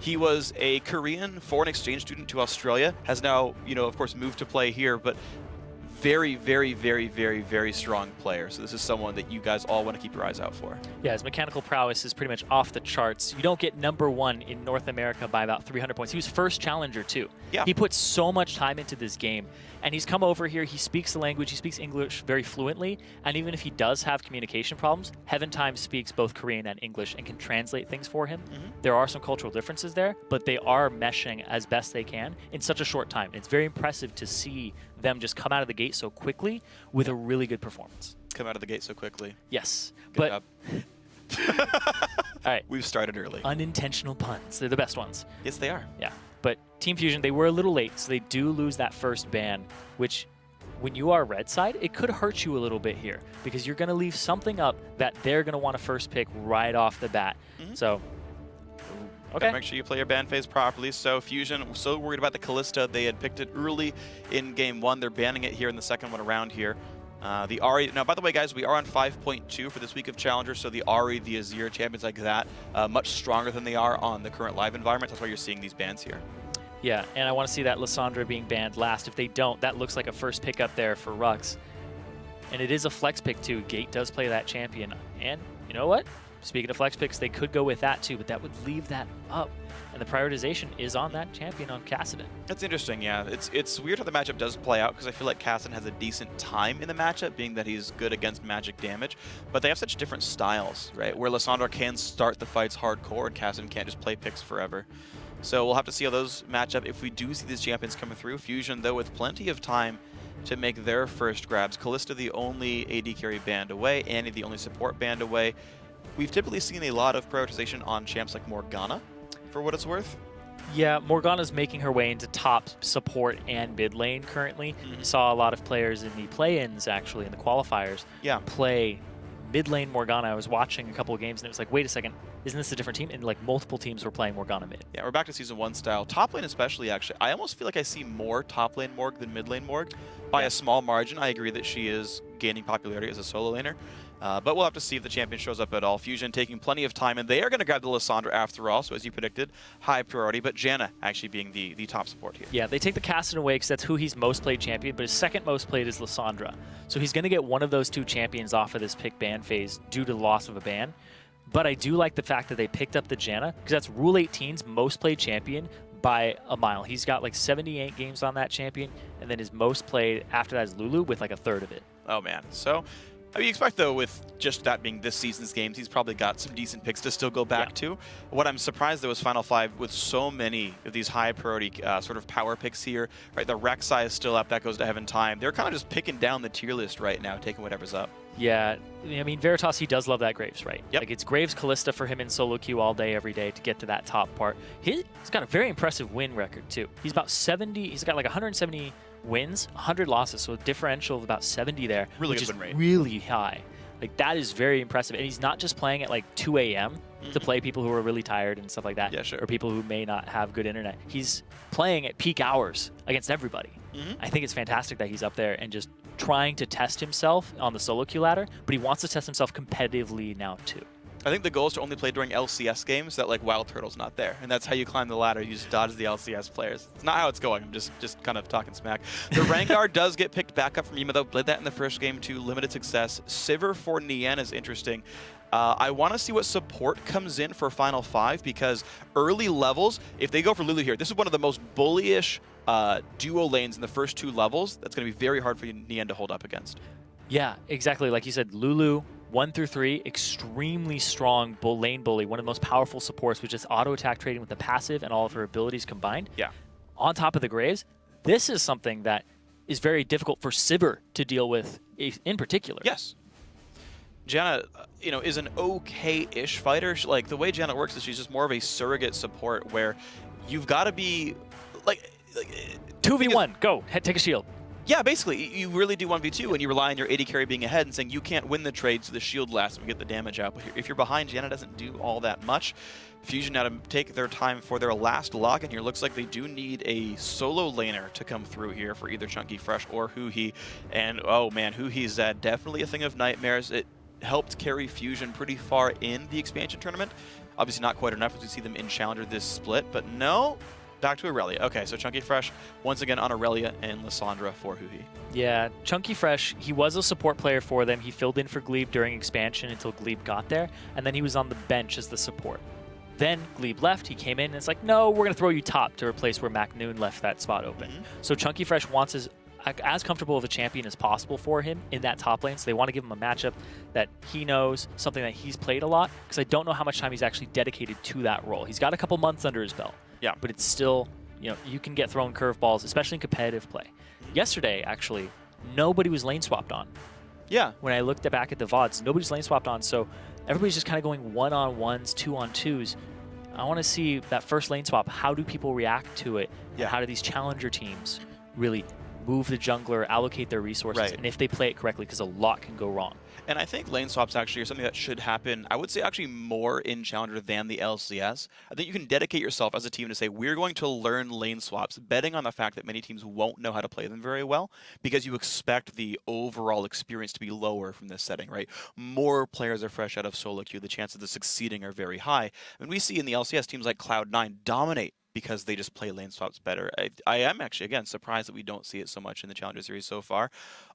He was a Korean foreign exchange student to Australia, has now, of course, moved to play here, but very, very, very, very, very strong player. So this is someone that you guys all want to keep your eyes out for. Yeah, his mechanical prowess is pretty much off the charts. You don't get #1 in North America by about 300 points. He was first challenger, too. Yeah. He put so much time into this game, and he's come over here. He speaks the language. He speaks English very fluently, and even if he does have communication problems, Heaven Time speaks both Korean and English and can translate things for him. There are some cultural differences there, but they are meshing as best they can in such a short time. It's very impressive to see them just come out of the gate so quickly with a really good performance. Come out of the gate so quickly. Yes. Good job. All right. We've started early. Unintentional puns. They're the best ones. Yes, they are. Yeah. But Team Fusion, they were a little late, so they do lose that first ban, which when you are red side, it could hurt you a little bit here because you're going to leave something up that they're going to want to first pick right off the bat. So, okay. Make sure you play your ban phase properly. So Fusion, so worried about the Callista. They had picked it early in game 1. They're banning it here in the second one around here. The Ahri, now by the way guys, we are on 5.2 for this week of Challenger, so the Ahri, the Azir, champions like that, much stronger than they are on the current live environment. That's why you're seeing these bans here. Yeah, and I want to see that Lissandra being banned last. If they don't, that looks like a first pick up there for Rux. And it is a flex pick too. Gate does play that champion. And you know what? Speaking of flex picks, they could go with that too, but that would leave that up. And the prioritization is on that champion on Kassadin. That's interesting, yeah. It's weird how the matchup does play out because I feel like Kassadin has a decent time in the matchup, being that he's good against magic damage. But they have such different styles, right? Where Lissandra can start the fights hardcore and Kassadin can't just play picks forever. So we'll have to see how those match up if we do see these champions coming through. Fusion, though, with plenty of time to make their first grabs. Callista, the only AD carry banned away. Annie, the only support banned away. We've typically seen a lot of prioritization on champs like Morgana, for what it's worth. Yeah, Morgana's making her way into top support and mid lane currently. Saw a lot of players in the play-ins, actually, in the qualifiers, play mid lane Morgana. I was watching a couple of games and it was like, wait a second, isn't this a different team? And like multiple teams were playing Morgana mid. Yeah, we're back to Season 1 style. Top lane especially, actually. I almost feel like I see more top lane Morg than mid lane Morg. By a small margin, I agree that she is gaining popularity as a solo laner. But we'll have to see if the champion shows up at all. Fusion taking plenty of time, and they are going to grab the Lissandra after all, so as you predicted, high priority, but Janna actually being the top support here. Yeah, they take the Kassadin away because that's who he's most played champion, but his second most played is Lissandra. So he's going to get one of those two champions off of this pick ban phase due to the loss of a ban. But I do like the fact that they picked up the Janna, because that's Rule 18's most played champion by a mile. He's got like 78 games on that champion, and then his most played after that is Lulu with like a third of it. Oh man, so I mean, you expect, though, with just that being this season's games, he's probably got some decent picks to still go back to. What I'm surprised, though, is Final 5 with so many of these high-priority sort of power picks here. Right, the Rek'Sai is still up. That goes to Heaven Time. They're kind of just picking down the tier list right now, taking whatever's up. Yeah, I mean, Veritas, he does love that Graves, right? Yep. Like, it's Graves Callista for him in solo queue all day, every day to get to that top part. He's got a very impressive win record, too. He's about 70, he's got like 170 wins, 100 losses, so a differential of about 70 there, really which good is win rate. Really high. Like, that is very impressive. And he's not just playing at like 2 a.m. to play people who are really tired and stuff like that, or people who may not have good internet. He's playing at peak hours against everybody. I think it's fantastic that he's up there and just trying to test himself on the solo queue ladder, but he wants to test himself competitively now too. I think the goal is to only play during LCS games that like Wild Turtle's not there, and that's how you climb the ladder. You just dodge the LCS players. It's not how it's going. I'm just kind of talking smack. The Rengar does get picked back up from Yima, though. Played that in the first game too. Limited success. Sivir for Nian is interesting. I want to see what support comes in for Final 5, because early levels, if they go for Lulu here, this is one of the most bullyish duo lanes in the first 2 levels. That's going to be very hard for Nian to hold up against. Yeah, exactly. Like you said, Lulu, 1 through 3, extremely strong lane bully, one of the most powerful supports with just auto attack trading with the passive and all of her abilities combined. Yeah. On top of the Graves, this is something that is very difficult for Sivir to deal with in particular. Yes. Janna, is an okay-ish fighter. Like, the way Janna works is she's just more of a surrogate support where you've got to be, like 2v1, go, take a shield. Yeah, basically, you really do 1v2, and you rely on your AD carry being ahead and saying you can't win the trade, so the shield lasts and we get the damage out. But if you're behind, Janna doesn't do all that much. Fusion now to take their time for their last login here. Looks like they do need a solo laner to come through here for either Chunky Fresh or Huhi. And, oh man, Huhi's definitely a thing of nightmares. It helped carry Fusion pretty far in the expansion tournament. Obviously not quite enough as we see them in Challenger this split, but no, back to Aurelia. Okay, so Chunky Fresh once again on Aurelia and Lissandra for Huhi. Yeah, Chunky Fresh, he was a support player for them. He filled in for Glebe during expansion until Glebe got there, and then he was on the bench as the support. Then Glebe left, he came in, and it's like, no, we're going to throw you top to replace where Mac Noon left that spot open. So Chunky Fresh wants as comfortable of a champion as possible for him in that top lane, so they want to give him a matchup that he knows, something that he's played a lot, because I don't know how much time he's actually dedicated to that role. He's got a couple months under his belt, but it's still, you can get thrown curveballs, especially in competitive play. Yesterday, actually, nobody was lane swapped on. Yeah. When I looked back at the VODs, nobody's lane swapped on, so everybody's just kind of going one-on-ones, two-on-twos. I want to see that first lane swap. How do people react to it? Yeah. How do these challenger teams really move the jungler, allocate their resources, and if they play it correctly, because a lot can go wrong. And I think lane swaps actually are something that should happen, I would say actually more in Challenger than the LCS. I think you can dedicate yourself as a team to say, we're going to learn lane swaps, betting on the fact that many teams won't know how to play them very well, because you expect the overall experience to be lower from this setting, right? More players are fresh out of solo queue, the chances of succeeding are very high. And we see in the LCS teams like Cloud9 dominate because they just play lane swaps better. I am actually, again, surprised that we don't see it so much in the Challenger Series so far.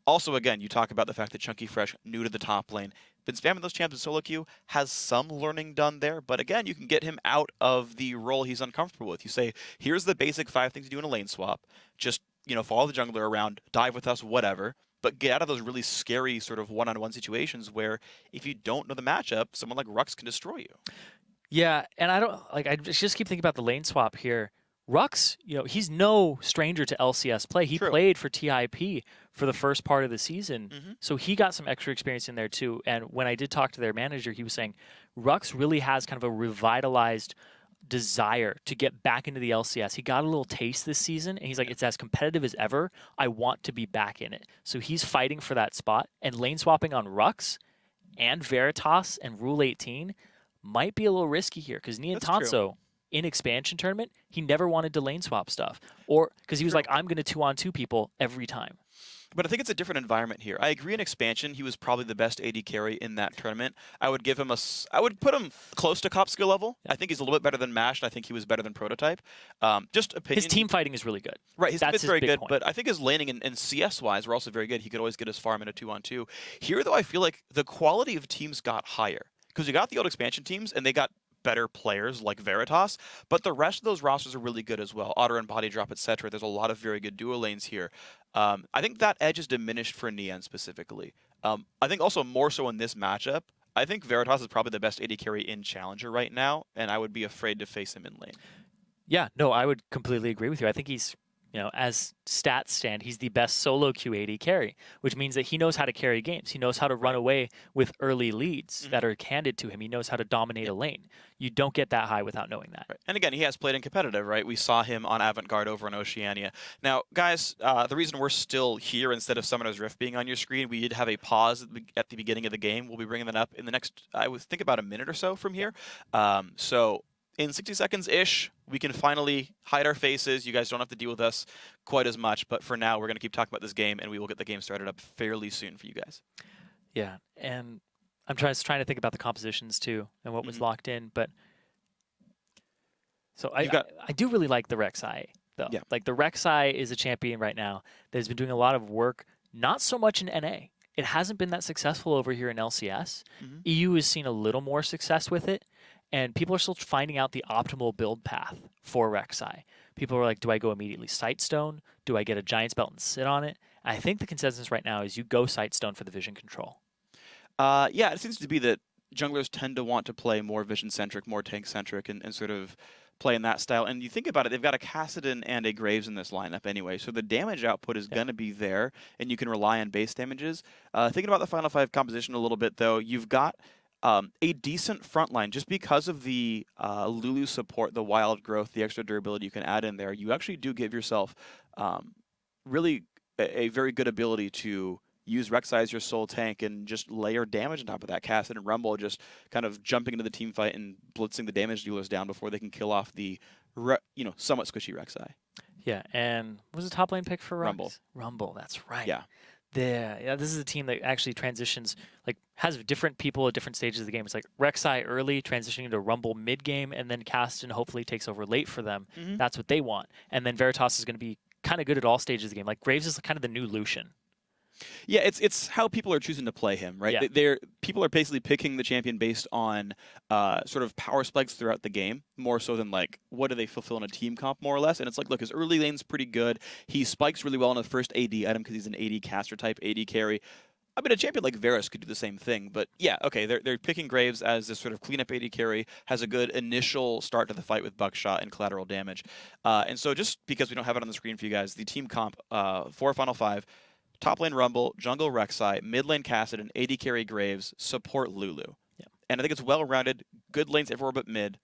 Also, again, you talk about the fact that Chunky Fresh, new to the top lane, been spamming those champs in solo queue, has some learning done there, but again, you can get him out of the role he's uncomfortable with. You say, here's the basic 5 things you do in a lane swap. Just, follow the jungler around, dive with us, whatever. But get out of those really scary sort of one-on-one situations where if you don't know the matchup, someone like Rux can destroy you. Yeah, and I just keep thinking about the lane swap here. Rux, he's no stranger to LCS play. He played for TIP for the first part of the season, so he got some extra experience in there too. And when I did talk to their manager, he was saying Rux really has kind of a revitalized desire to get back into the LCS. He got a little taste this season, and he's like, it's as competitive as ever. I want to be back in it. So he's fighting for that spot, and lane swapping on Rux and Veritas and Rule 18 might be a little risky here, because Nian Tanso in expansion tournament, he never wanted to lane swap stuff, or because he was like, I'm going to 2-on-2 people every time. But I think it's a different environment here. I agree in expansion, he was probably the best AD carry in that tournament. I would give him I would put him close to cop skill level. I think he's a little bit better than Mash, and I think he was better than Prototype. Just opinion. His team fighting is really good. Right, That's his very good, point. but I think his laning and CS-wise were also very good. He could always get his farm in a 2-on-2. Here, though, I feel like the quality of teams got higher. Because you got the old expansion teams, and they got better players like Veritas, but the rest of those rosters are really good as well. Otter and Body Drop, etc. There's a lot of very good duo lanes here. I think that edge is diminished for Nian specifically. I think also more so in this matchup, I think Veritas is probably the best AD carry in Challenger right now, and I would be afraid to face him in lane. Yeah, no, I would completely agree with you. I think he's, as stats stand, he's the best solo queue AD carry, which means that he knows how to carry games. He knows how to run away with early leads that are handed to him. He knows how to dominate a lane. You don't get that high without knowing that. Right. And again, he has played in competitive, right? We saw him on Avant-Garde over in Oceania. Now, guys, the reason we're still here instead of Summoner's Rift being on your screen, we did have a pause at the beginning of the game. We'll be bringing that up in the next, I would think, about a minute or so from here. So in 60 seconds-ish, we can finally hide our faces. You guys don't have to deal with us quite as much. But for now, we're going to keep talking about this game, and we will get the game started up fairly soon for you guys. Yeah, and I'm trying to think about the compositions, too, and what was locked in. But so I do really like the Rek'Sai, though. Yeah. Like, the Rek'Sai is a champion right now that has been doing a lot of work, not so much in NA. It hasn't been that successful over here in LCS. EU has seen a little more success with it. And people are still finding out the optimal build path for Rek'Sai. People are like, do I go immediately Sightstone? Do I get a Giant's Belt and sit on it? I think the consensus right now is you go Sightstone for the vision control. Yeah, it seems to be that junglers tend to want to play more vision-centric, more tank-centric, and sort of play in that style. And you think about it, they've got a Kassadin and a Graves in this lineup anyway, so the damage output is going to be there, and you can rely on base damages. Thinking about the Final 5 composition a little bit, though, you've got a decent front line, just because of the Lulu support, the wild growth, the extra durability you can add in there. You actually do give yourself really a very good ability to use Rek'Sai as your sole tank and just layer damage on top of that. Cassid and Rumble just kind of jumping into the team fight and blitzing the damage dealers down before they can kill off the somewhat squishy Rek'Sai. Yeah, and what was the top lane pick for Rux? Rumble. Rumble, that's right. Yeah. Yeah, this is a team that actually transitions, like, has different people at different stages of the game. It's like Rek'Sai early, transitioning to Rumble mid-game, and then Caston hopefully takes over late for them. That's what they want. And then Veritas is going to be kind of good at all stages of the game. Like, Graves is kind of the new Lucian. Yeah, it's how people are choosing to play him, right? Yeah. People are basically picking the champion based on sort of power spikes throughout the game, more so than like what do they fulfill in a team comp, more or less. And it's like, look, his early lane's pretty good. He spikes really well on the first AD item because he's an AD caster type, AD carry. I mean, a champion like Varus could do the same thing, but yeah, okay, they're picking Graves as this sort of cleanup AD carry, has a good initial start to the fight with buckshot and collateral damage. And so just because we don't have it on the screen for you guys, the team comp for Final 5, top lane Rumble, jungle Rek'Sai, mid lane Kassadin, AD carry Graves, support Lulu. Yeah. And I think it's well-rounded, good lanes everywhere but mid.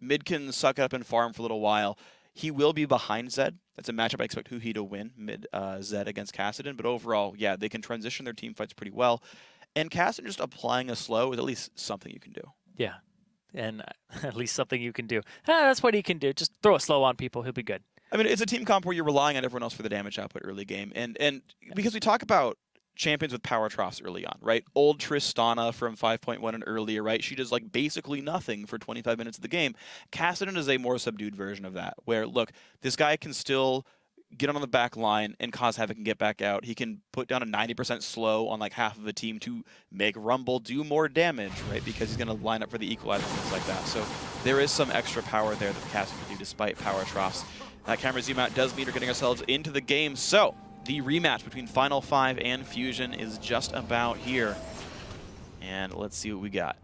Mid can suck it up and farm for a little while. He will be behind Zed. That's a matchup I expect Huhi to win, mid Zed against Kassadin. But overall, yeah, they can transition their team fights pretty well. And Kassadin just applying a slow is at least something you can do. Yeah, and at least something you can do. That's what he can do. Just throw a slow on people. He'll be good. I mean, it's a team comp where you're relying on everyone else for the damage output early game. And because we talk about champions with power troughs early on, right? Old Tristana from 5.1 and earlier, right? She does like basically nothing for 25 minutes of the game. Kassadin is a more subdued version of that, where look, this guy can still get on the back line and cause havoc and get back out. He can put down a 90% slow on like half of a team to make Rumble do more damage, right? Because he's going to line up for the equalizer and things like that. So there is some extra power there that Kassadin can do despite power troughs. That camera zoom out does mean we're getting ourselves into the game. So the rematch between Final 5 and Fusion is just about here. And let's see what we got.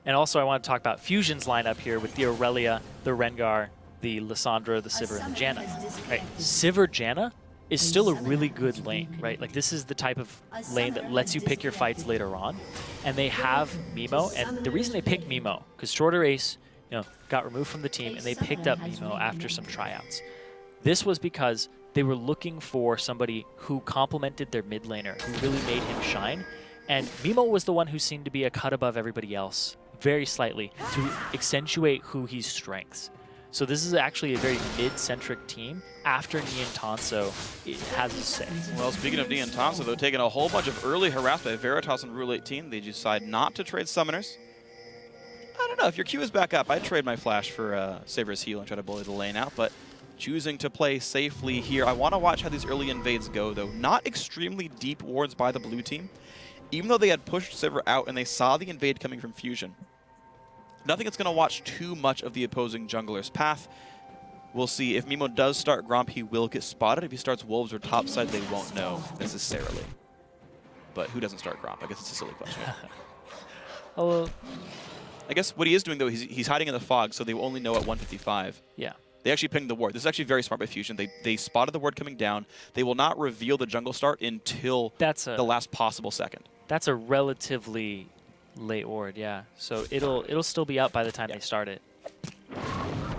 And also I want to talk about Fusion's lineup here with the Aurelia, the Rengar, the Lissandra, the Sivir, and the Janna. Right. Sivir Janna is still a really good lane, right? Like, this is the type of lane that lets you pick your fights later on. And they have Mimo, and the reason they picked Mimo, because Shorter Ace, got removed from the team, and they picked up Mimo after some tryouts. This was because they were looking for somebody who complemented their mid laner, who really made him shine. And Mimo was the one who seemed to be a cut above everybody else, very slightly, to accentuate who he's strengths. So this is actually a very mid-centric team after Nian Tanso has a say. Well, speaking of Nian Tanso, though, taking a whole bunch of early harassment by Veritas and Rule 18, they decide not to trade summoners. I don't know, if your Q is back up, I'd trade my flash for Saber's heal and try to bully the lane out, but choosing to play safely here. I want to watch how these early invades go, though. Not extremely deep wards by the blue team, even though they had pushed Sivir out and they saw the invade coming from Fusion. Nothing that's going to watch too much of the opposing jungler's path. We'll see. If Mimo does start Gromp, he will get spotted. If he starts Wolves or topside, they won't know necessarily. But who doesn't start Gromp? I guess it's a silly question. Oh, I guess what he is doing, though, he's hiding in the fog, so they will only know at 155. yeah. They actually pinged the ward. This is actually very smart by Fusion. They spotted the ward coming down. They will not reveal the jungle start until the last possible second. That's a relatively late ward, yeah. So it'll still be up by the time they start it.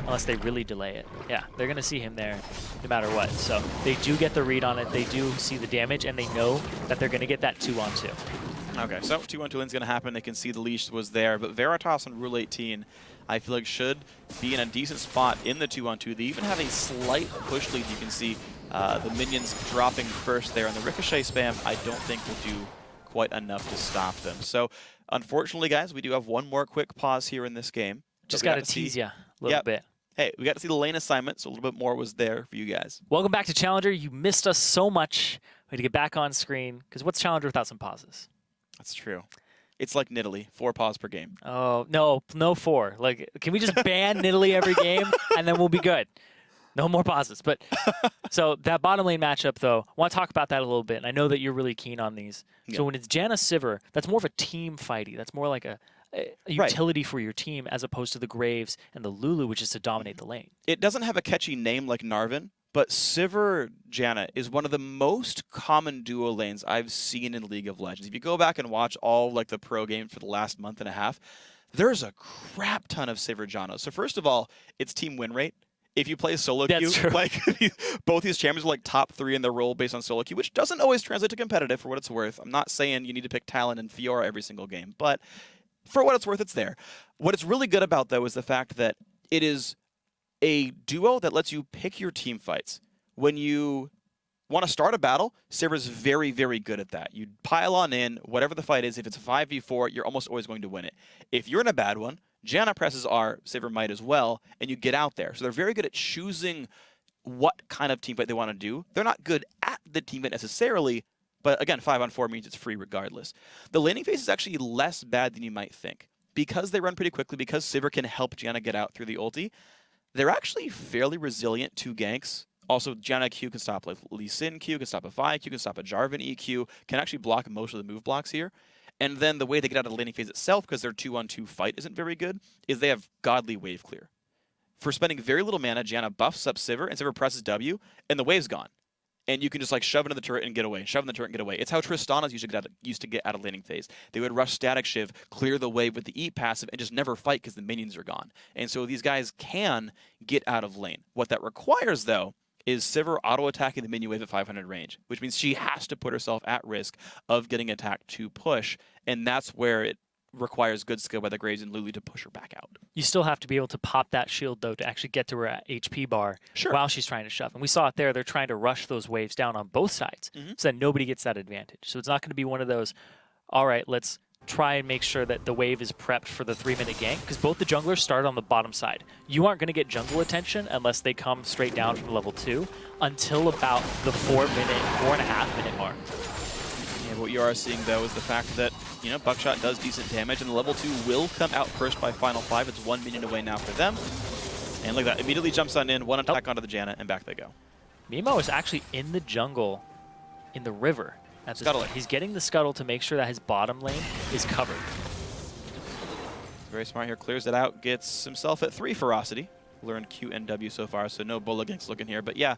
Unless they really delay it. Yeah, they're going to see him there no matter what. So they do get the read on it. They do see the damage, and they know that they're going to get that 2-on-2. Okay, so 2-on-2 lane's going to happen. They can see the leash was there. But Veritas and Rule 18, I feel like, should be in a decent spot in the 2-on-2. They even have a slight push lead. You can see the minions dropping first there. And the Ricochet spam, I don't think will do quite enough to stop them. So, unfortunately, guys, we do have one more quick pause here in this game. Just got to tease you a little bit. Hey, we got to see the lane assignment, so a little bit more was there for you guys. Welcome back to Challenger. You missed us so much. We had to get back on screen, because what's Challenger without some pauses? That's true. It's like Nidalee, 4 pauses per game. Oh, no 4. Like, can we just ban Nidalee every game, and then we'll be good? No more pauses. But so that bottom lane matchup, though, I want to talk about that a little bit. And I know that you're really keen on these. Yeah. So when it's Janna Sivir, that's more of a team fighty. That's more like a utility for your team, as opposed to the Graves and the Lulu, which is to dominate the lane. It doesn't have a catchy name like Narvin, but Sivir Janna is one of the most common duo lanes I've seen in League of Legends. If you go back and watch all like the pro games for the last month and a half, there's a crap ton of Sivir Janna. So first of all, it's team win rate. If you play solo queue, like both these champions are like top 3 in their role based on solo queue, which doesn't always translate to competitive for what it's worth. I'm not saying you need to pick Talon and Fiora every single game, but for what it's worth, it's there. What it's really good about, though, is the fact that it is a duo that lets you pick your team fights. When you want to start a battle, Sivir's very, very good at that. You pile on in, whatever the fight is. If it's a 5v4, you're almost always going to win it. If you're in a bad one, Janna presses R, Sivir might as well, and you get out there. So they're very good at choosing what kind of teamfight they want to do. They're not good at the teamfight necessarily, but again, 5-on-4 means it's free regardless. The laning phase is actually less bad than you might think. Because they run pretty quickly, because Sivir can help Janna get out through the ulti, they're actually fairly resilient to ganks. Also, Janna Q can stop like Lee Sin Q, can stop a Vi Q, can stop a Jarvan EQ, can actually block most of the move blocks here. And then the way they get out of the laning phase itself, because their 2-on-2 fight isn't very good, is they have godly wave clear. For spending very little mana, Janna buffs up Sivir, and Sivir presses W, and the wave's gone. And you can just like shove into the turret and get away, shove in the turret and get away. It's how Tristana's used to get out of laning phase. They would rush Static Shiv, clear the wave with the E passive, and just never fight because the minions are gone. And so these guys can get out of lane. What that requires, though, is Sivir auto-attacking the minion wave at 500 range, which means she has to put herself at risk of getting attacked to push, and that's where it requires good skill by the Graves and Lulu to push her back out. You still have to be able to pop that shield, though, to actually get to her HP bar while she's trying to shove. And we saw it there. They're trying to rush those waves down on both sides so that nobody gets that advantage. So it's not going to be one of those, all right, let's try and make sure that the wave is prepped for the 3-minute gank, because both the junglers start on the bottom side. You aren't going to get jungle attention unless they come straight down from level 2 until about the 4.5-minute mark. And what you are seeing, though, is the fact that, you know, Buckshot does decent damage, and the level 2 will come out first by Final 5. It's 1 minion away now for them. And look at that, immediately jumps on in, one attack onto the Janna, and back they go. Mimo is actually in the jungle in the river. He's getting the scuttle to make sure that his bottom lane is covered. Very smart here, clears it out, gets himself at 3 ferocity. Learned Q and W so far, so no bullet ganks looking here. But yeah,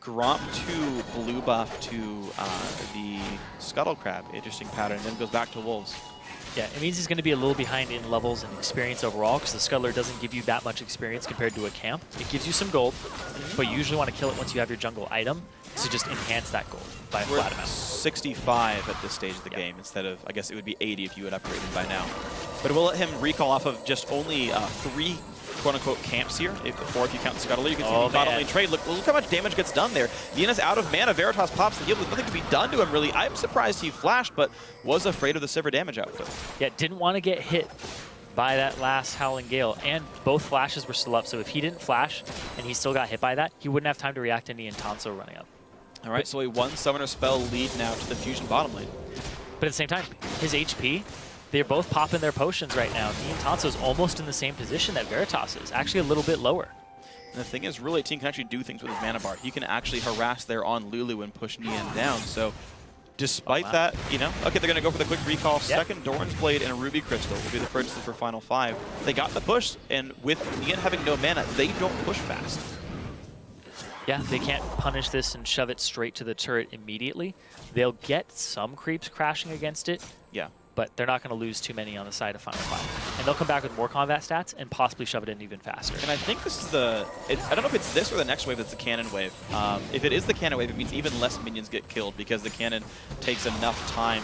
Gromp to blue buff to the Scuttle Crab. Interesting pattern, then goes back to Wolves. Yeah, it means he's going to be a little behind in levels and experience overall, because the Scuttler doesn't give you that much experience compared to a camp. It gives you some gold, but you usually want to kill it once you have your jungle item to just enhance that gold by a flat amount. 65 at this stage of the game instead of, I guess it would be 80 if you had upgraded by now. But we'll let him recall off of just only 3 quote-unquote camps here, 4 if you count the Scuttler. You can see the bottom lane trade. Look how much damage gets done there. Nina's out of mana. Veritas pops the heal. There's nothing to be done to him, really. I'm surprised he flashed, but was afraid of the Sivir damage output. Yeah, didn't want to get hit by that last Howling Gale, and both flashes were still up, so if he didn't flash and he still got hit by that, he wouldn't have time to react to any Intanso running up. All right, so a 1 Summoner spell lead now to the Fusion bottom lane. But at the same time, his HP, they're both popping their potions right now. Intanso's almost in the same position that Veritas is, actually a little bit lower. And the thing is, really, Team can actually do things with his mana bar. He can actually harass there on Lulu and push Nian down. So despite that, you know, okay, they're going to go for the quick recall. Second Doran's Blade and a Ruby Crystal will be the purchases for Final 5. They got the push, and with Nian having no mana, they don't push fast. Yeah, they can't punish this and shove it straight to the turret immediately. They'll get some creeps crashing against it. Yeah. But they're not going to lose too many on the side of Final 5. And they'll come back with more combat stats and possibly shove it in even faster. And I think this is I don't know if it's this or the next wave that's the cannon wave. If it is the cannon wave, it means even less minions get killed because the cannon takes enough time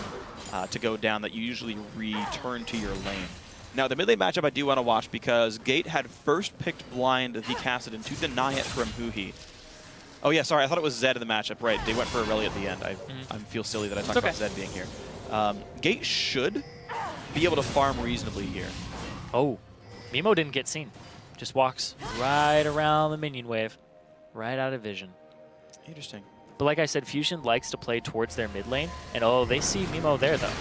to go down that you usually return to your lane. Now, the mid lane matchup I do want to watch because Gate had first picked blind the Kassadin to deny it from Huhi. Oh yeah, sorry, I thought it was Zed in the matchup. Right, they went for Aurelia at the end. I feel silly that I talked about Zed being here. Gate should be able to farm reasonably here. Oh, Mimo didn't get seen. Just walks right around the minion wave, right out of vision. Interesting. But like I said, Fusion likes to play towards their mid lane, and oh, they see Mimo there though.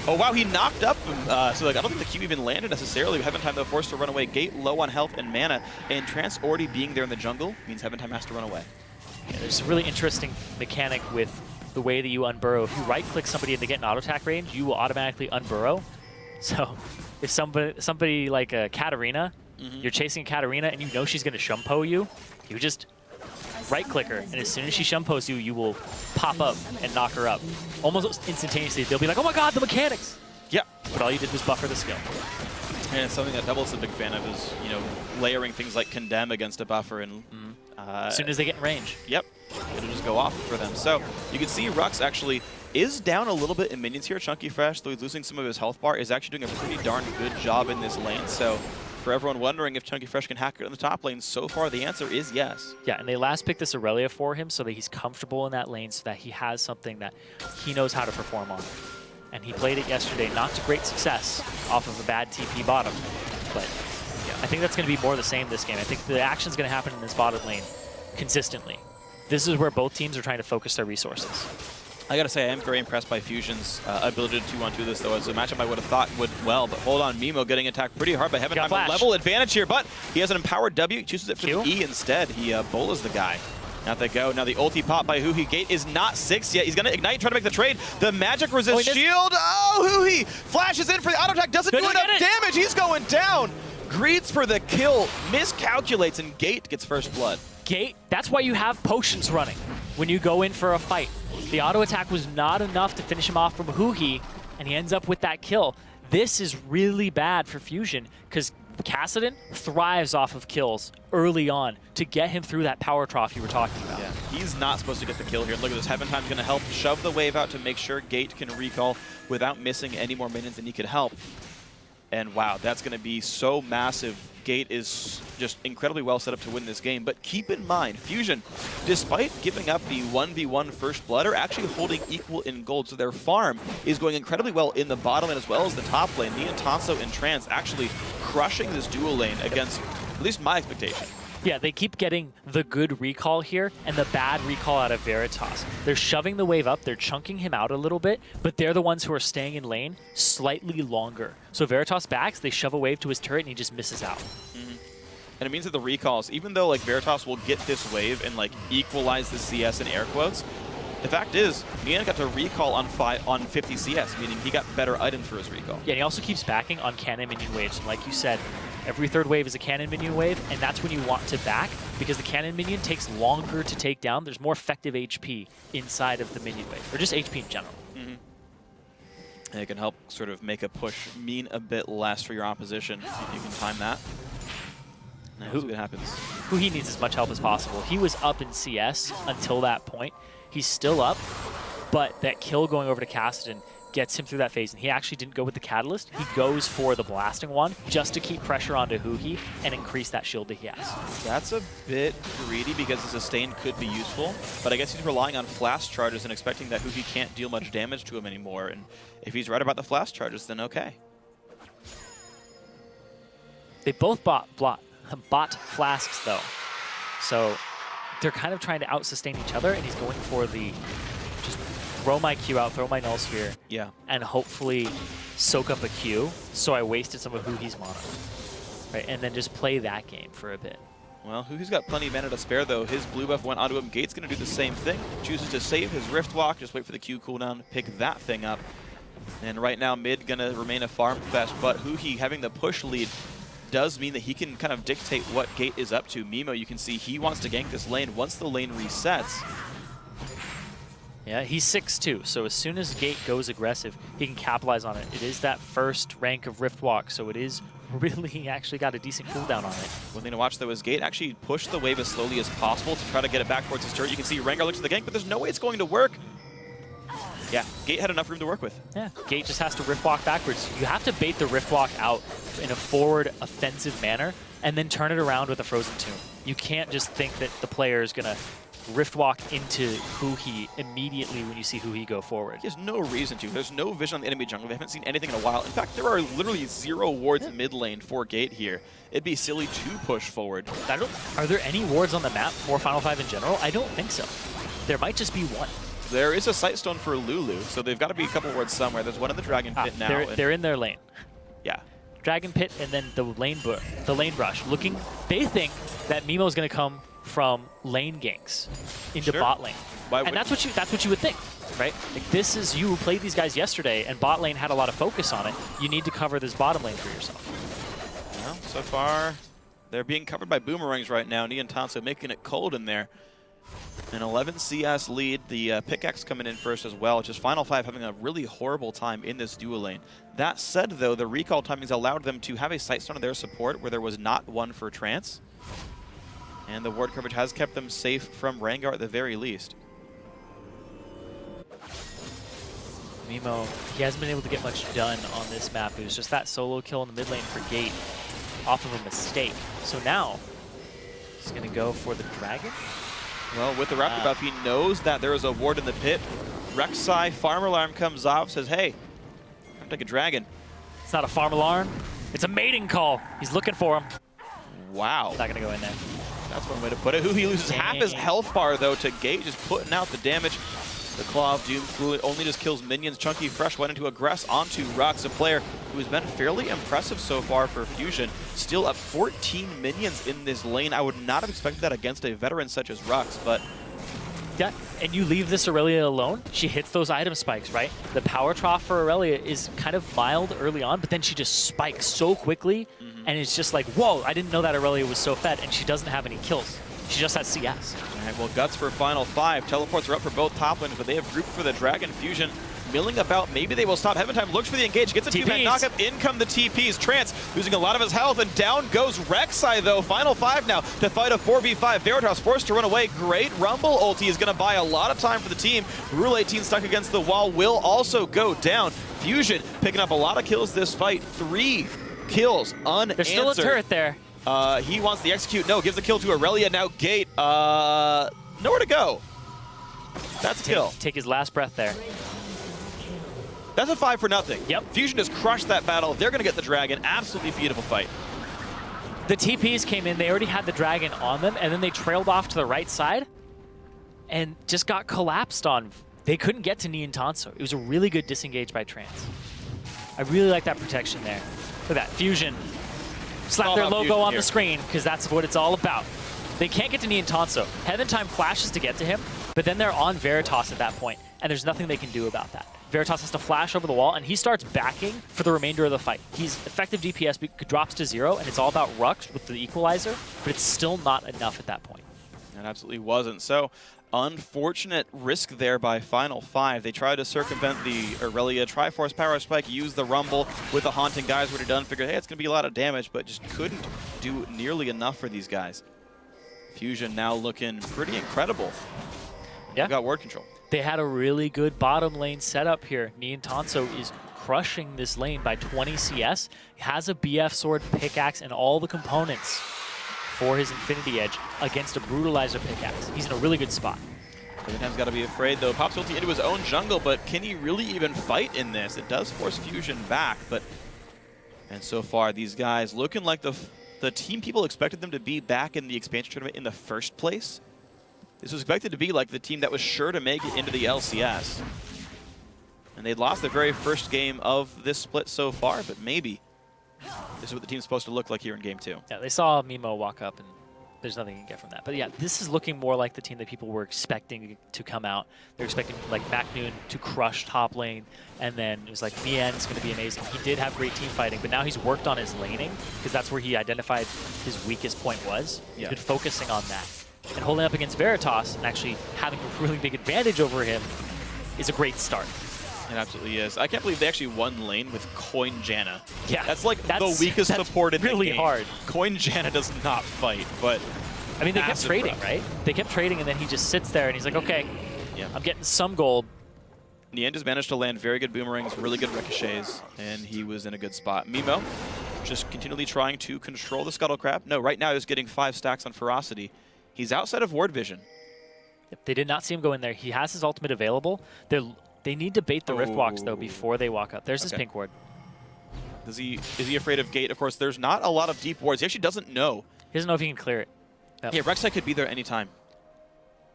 Oh wow, he knocked up him. So like, I don't think the Q even landed necessarily. Heaven Time, though, forced to run away. Gate low on health and mana, and Trance already being there in the jungle means Heaven Time has to run away. Yeah, there's a really interesting mechanic with the way that you unburrow. If you right-click somebody and they get an auto-attack range, you will automatically unburrow. So if somebody like a Katarina, you're chasing a Katarina and you know she's going to shumpo you, you just right-click her, and as soon as she shumpos you, you will pop up and knock her up. Almost instantaneously, they'll be like, oh my god, the mechanics! Yeah. But all you did was buffer the skill. And it's something that Double's a big fan of is, you know, layering things like Condemn against a buffer and... as soon as they get in range. Yep. It'll just go off for them. So you can see Rux actually is down a little bit in minions here. Chunky Fresh, though he's losing some of his health bar, is actually doing a pretty darn good job in this lane. So for everyone wondering if Chunky Fresh can hack it in the top lane, so far the answer is yes. Yeah, and they last picked this Aurelia for him so that he's comfortable in that lane, so that he has something that he knows how to perform on. And he played it yesterday, not to great success off of a bad TP bottom. But yeah, I think that's going to be more the same this game. I think the action's going to happen in this bottom lane consistently. This is where both teams are trying to focus their resources. I gotta say, I am very impressed by Fusion's ability to 2-on-2 this, though. As a matchup I would have thought would well, but hold on, Mimo getting attacked pretty hard by Heaven Time. A level advantage here, but he has an empowered W. He chooses it for the E instead. He bolas the guy. Out they go. Now the ulti pop by Huhi. Gate is not 6 yet. He's gonna ignite, try to make the trade. The magic resist shield. Oh, Huhi flashes in for the auto attack. Doesn't do enough damage. He's going down. Greeds for the kill. Miscalculates, and Gate gets first blood. Gate, that's why you have potions running when you go in for a fight. The auto attack was not enough to finish him off from Huhi, and he ends up with that kill. This is really bad for Fusion, because Kassadin thrives off of kills early on to get him through that power trough you were talking about. Yeah, he's not supposed to get the kill here. Look at this. Heaven Time's going to help shove the wave out to make sure Gate can recall without missing any more minions than he could help. And wow, that's going to be so massive. Gate is just incredibly well set up to win this game. But keep in mind, Fusion, despite giving up the 1v1 first blood, are actually holding equal in gold. So their farm is going incredibly well in the bottom lane as well as the top lane. Me and Tanso and Trance actually crushing this dual lane against at least my expectation. Yeah, they keep getting the good recall here and the bad recall out of Veritas. They're shoving the wave up, they're chunking him out a little bit, but they're the ones who are staying in lane slightly longer. So Veritas backs, they shove a wave to his turret, and he just misses out. And it means that the recalls, even though like Veritas will get this wave and like equalize the CS in air quotes, the fact is, Ian got to recall on 50 CS, meaning he got better items for his recall. Yeah, and he also keeps backing on cannon minion waves. And like you said, every third wave is a cannon minion wave, and that's when you want to back, because the cannon minion takes longer to take down. There's more effective HP inside of the minion wave, or just HP in general. And it can help sort of make a push mean a bit less for your opposition if you can time that. Now, what happens? Huhi needs as much help as possible. He was up in CS until that point. He's still up, but that kill going over to Kassadin gets him through that phase, and he actually didn't go with the Catalyst. He goes for the blasting one just to keep pressure onto Huhi and increase that shield that he has. That's a bit greedy because the sustain could be useful, but I guess he's relying on flash charges and expecting that Huhi can't deal much damage to him anymore, and if he's right about the flash charges, then okay. They both bought flasks, though, so they're kind of trying to out-sustain each other, and he's going for the just throw my Q out, throw my Null Sphere, and hopefully soak up a Q, so I wasted some of Huhi's mana. Right, and then just play that game for a bit. Well, Huhi's got plenty of mana to spare, though. His blue buff went onto him. Gate's going to do the same thing. Chooses to save his Rift Walk, just wait for the Q cooldown, pick that thing up. And right now, mid going to remain a farm fest, but Huhi having the push lead does mean that he can kind of dictate what Gate is up to. Mimo, you can see he wants to gank this lane once the lane resets. Yeah, he's 6'2", so as soon as Gate goes aggressive, he can capitalize on it. It is that first rank of Rift Walk, so it is really actually got a decent cooldown on it. One thing to watch, though, is Gate actually push the wave as slowly as possible to try to get it back towards his turret. You can see Rengar looks to the gank, but there's no way it's going to work. Yeah, Gate had enough room to work with. Yeah, Gate just has to Rift Walk backwards. You have to bait the Rift Walk out in a forward offensive manner and then turn it around with a Frozen Tomb. You can't just think that the player is going to Rift Walk into Huhi immediately when you see Huhi go forward. He has no reason to. There's no vision on the enemy jungle. They haven't seen anything in a while. In fact, there are literally 0 wards in mid lane for Gate here. It'd be silly to push forward. Are there any wards on the map for Final 5 in general? I don't think so. There might just be one. There is a Sightstone for Lulu, so they've got to be a couple wards somewhere. There's one in the Dragon Pit now. They're in their lane. Yeah. Dragon Pit and then the lane brush. They think that Mimo's going to come from lane ganks into bot lane. And that's what you would think, right? Like, this is, you played these guys yesterday and bot lane had a lot of focus on it. You need to cover this bottom lane for yourself. Well, so far they're being covered by boomerangs right now. Nia and Tanso making it cold in there. An 11 CS lead. The pickaxe coming in first as well. Just Final 5 having a really horrible time in this dual lane. That said, though, the recall timings allowed them to have a Sightstone of their support where there was not one for Trance. And the ward coverage has kept them safe from Rengar at the very least. Mimo, he hasn't been able to get much done on this map. It was just that solo kill in the mid lane for Gate off of a mistake. So now, he's going to go for the dragon. Well, with the Raptor buff, he knows that there is a ward in the pit. Rek'Sai, farm alarm comes off, says, hey, I'm going to take a dragon. It's not a farm alarm. It's a mating call. He's looking for him. Wow. Not going to go in there. That's one way to put it. He loses half his health bar, though, to Gate, just putting out the damage. The Claw of Doom only just kills minions. Chunky Fresh went into aggress onto Rux, a player who has been fairly impressive so far for Fusion. Still at 14 minions in this lane. I would not have expected that against a veteran such as Rux, but... Yeah, and you leave this Aurelia alone, she hits those item spikes, right? The power trough for Aurelia is kind of mild early on, but then she just spikes so quickly, and it's just like, whoa, I didn't know that Aurelia was so fed, and she doesn't have any kills. She just has CS. All right, well, Guts for final 5. Teleports are up for both top lanes, but they have grouped for the Dragon. Fusion milling about. Maybe they will stop. Heaven Time looks for the engage. Gets a two-man knockup. In come the TPs. Trance losing a lot of his health, and down goes Rek'Sai, though. Final 5 now to fight a 4v5. Veritas forced to run away. Great Rumble ulti is going to buy a lot of time for the team. Rule 18 stuck against the wall will also go down. Fusion picking up a lot of kills this fight. 3 kills unanswered. There's still a turret there. He wants the execute. No, gives the kill to Aurelia. Now Gate, nowhere to go. That's a kill. Take his last breath there. That's a 5 for nothing. Yep. Fusion just crushed that battle. They're going to get the dragon. Absolutely beautiful fight. The TPs came in. They already had the dragon on them, and then they trailed off to the right side and just got collapsed on. They couldn't get to Ni Tanso. It was a really good disengage by Trance. I really like that protection there. Look at that. Fusion. Slap their logo on the screen, because that's what it's all about. They can't get to Ni Tanso. Heaven Time flashes to get to him, but then they're on Veritas at that point, and there's nothing they can do about that. Veritas has to flash over the wall, and he starts backing for the remainder of the fight. He's effective DPS drops to 0, and it's all about Rux with the equalizer, but it's still not enough at that point. It absolutely wasn't. So, unfortunate risk there by Final 5. They tried to circumvent the Aurelia Triforce Power Spike, use the Rumble with the Haunting guys already done, figured, hey, it's going to be a lot of damage, but just couldn't do nearly enough for these guys. Fusion now looking pretty incredible. Yeah. They've got ward control. They had a really good bottom lane setup here. Ni Tanso is crushing this lane by 20 CS. He has a BF sword, pickaxe, and all the components for his Infinity Edge against a Brutalizer pickaxe. He's in a really good spot. Heaventime's got to be afraid, though. Pops ulti into his own jungle, but can he really even fight in this? It does force Fusion back, but... And so far, these guys looking like the team people expected them to be back in the expansion tournament in the first place. This was expected to be like the team that was sure to make it into the LCS. And they'd lost their very first game of this split so far, but maybe this is what the team's supposed to look like here in Game 2. Yeah, they saw Mimo walk up, and there's nothing you can get from that. But yeah, this is looking more like the team that people were expecting to come out. They're expecting like MacNoon to crush top lane, and then it was like Mien's going to be amazing. He did have great team fighting, but now he's worked on his laning, because that's where he identified his weakest point was. He's been focusing on that. And holding up against Veritas and actually having a really big advantage over him is a great start. It absolutely is. I can't believe they actually won lane with Coin Janna. Yeah, that's like the weakest support in the game. Really hard. Coin Janna does not fight, but I mean, they kept trading, right? They kept trading, and then he just sits there and he's like, okay, I'm getting some gold. Nien just managed to land very good boomerangs, really good ricochets, and he was in a good spot. Mimo just continually trying to control the Scuttle Crab. No, right now he's getting 5 stacks on Ferocity. He's outside of ward vision. Yep, they did not see him go in there. He has his ultimate available. They need to bait the Rift Walks, though, before they walk up. There's his pink ward. Is he afraid of Gate? Of course, there's not a lot of deep wards. He actually doesn't know. He doesn't know if he can clear it. Yep. Yeah, Rek'Sai could be there anytime.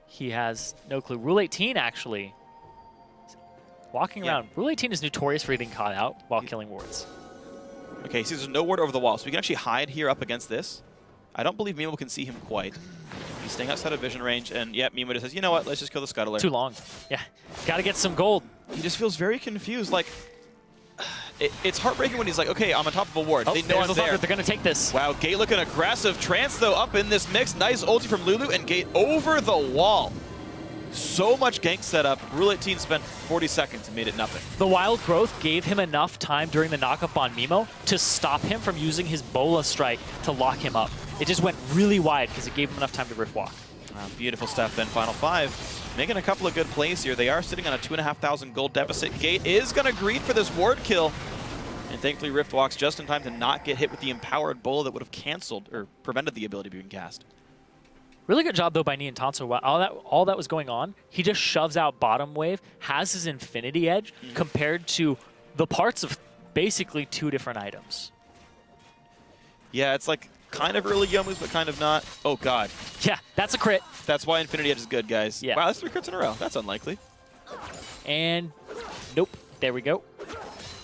He has no clue. Rule 18, actually. Walking around. Rule 18 is notorious for getting caught out while killing wards. Okay, so there's no ward over the wall, so we can actually hide here up against this. I don't believe Mimo can see him quite. He's staying outside of vision range, and Mimo just says, you know what, let's just kill the Scuttler. Too long. Yeah, gotta get some gold. He just feels very confused. Like, it's heartbreaking when he's like, okay, I'm on top of a ward. They know I'm there. They're gonna take this. Wow, Gate looking aggressive. Trance, though, up in this mix. Nice ulti from Lulu, and Gate over the wall. So much gank setup. Rule 18 spent 40 seconds and made it nothing. The Wild Growth gave him enough time during the knockup on Mimo to stop him from using his Bola strike to lock him up. It just went really wide because it gave him enough time to Rift Walk. Beautiful stuff then. Final 5 making a couple of good plays here. They are sitting on a 2,500 gold deficit. Gate is going to greed for this ward kill. And thankfully Rift walks just in time to not get hit with the empowered bola that would have canceled or prevented the ability being cast. Really good job, though, by Niantanso. While all that was going on, he just shoves out bottom wave, has his Infinity Edge, compared to the parts of basically 2 different items. Yeah, it's like kind of early Youmu's, but kind of not. Oh, God. Yeah, that's a crit. That's why Infinity Edge is good, guys. Yeah. Wow, that's 3 crits in a row. That's unlikely. And nope. There we go.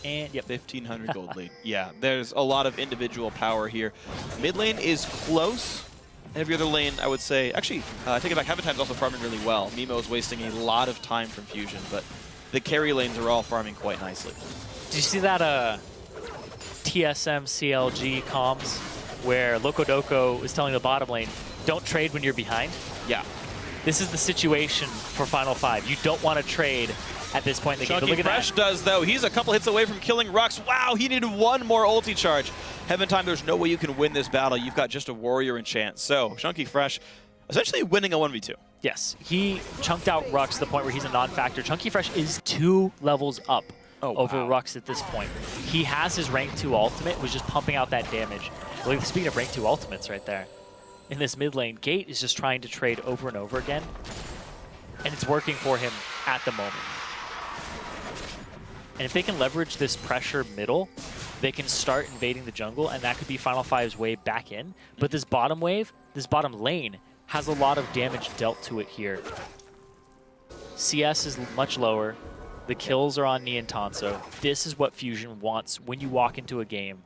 And yep. 1,500 gold lead. Yeah, there's a lot of individual power here. Mid lane is close. Every other lane, I would say, actually, I take it back, Heaven Time's also farming really well. Mimo is wasting a lot of time from Fusion, but the carry lanes are all farming quite nicely. Did you see that TSM CLG comms where Locodoco is telling the bottom lane, don't trade when you're behind? Yeah. This is the situation for Final 5. You don't want to trade at this point in the game. But look at Fresh that. does, though. He's a couple hits away from killing Rux. Wow, he needed 1 more ulti charge. Heaven Time, there's no way you can win this battle. You've got just a warrior in chance. So, Chunky Fresh essentially winning a 1v2. Yes, he chunked out Rux to the point where he's a non-factor. Chunky Fresh is 2 levels up over Rux at this point. He has his rank 2 ultimate, was just pumping out that damage. Well, speaking of rank 2 ultimates right there, in this mid lane, Gate is just trying to trade over and over again, and it's working for him at the moment. And if they can leverage this pressure middle, they can start invading the jungle, and that could be Final 5's way back in. But this bottom wave, this bottom lane, has a lot of damage dealt to it here. CS is much lower. The kills are on Niantanso. This is what Fusion wants when you walk into a game.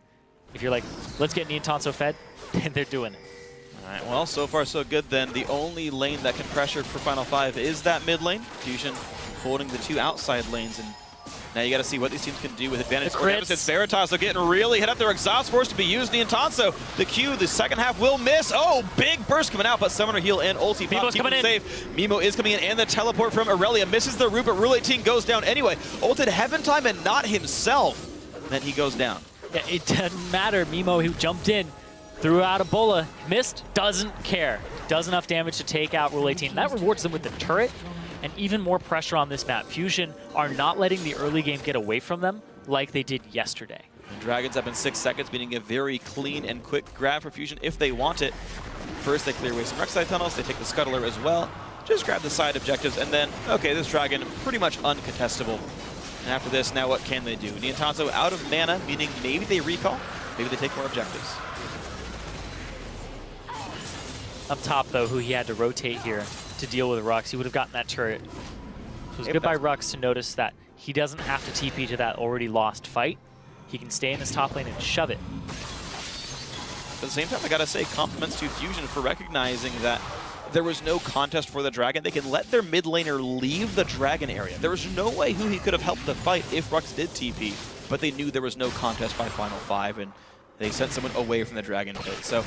If you're like, let's get Niantanso fed, then they're doing it. All right, well, so far so good then. The only lane that can pressure for Final 5 is that mid lane. Fusion holding the 2 outside lanes, and now you got to see what these teams can do with advantage. The crits. It's Veritas, they're getting really hit up. Their exhaust force to be used. Niantanso, the Q, the second half will miss. Oh, big burst coming out, but Summoner Heal and ulti pop keep him safe. Mimo is coming in, and the teleport from Aurelia misses the root, but Rule 18 goes down anyway. Ulted Heaven Time and not himself. Then he goes down. Yeah, it doesn't matter. Mimo, who jumped in, threw out a bola, missed, doesn't care. Does enough damage to take out Rule 18. That rewards them with the turret and even more pressure on this map. Fusion are not letting the early game get away from them like they did yesterday. And Dragons up in 6 seconds, meaning a very clean and quick grab for Fusion if they want it. First, they clear away some Rek'Sai tunnels. They take the Scuttler as well. Just grab the side objectives, and then, okay, this Dragon pretty much uncontestable. And after this, now what can they do? Niantanso out of mana, meaning maybe they recall, maybe they take more objectives. Up top, though, who he had to rotate here to deal with Rux, he would have gotten that turret. So it was good by Rux to notice that he doesn't have to TP to that already lost fight. He can stay in his top lane and shove it. At the same time, I gotta say, compliments to Fusion for recognizing that there was no contest for the Dragon. They can let their mid laner leave the Dragon area. There was no way who he could have helped the fight if Rux did TP, but they knew there was no contest by Final 5, and they sent someone away from the Dragon pit. So,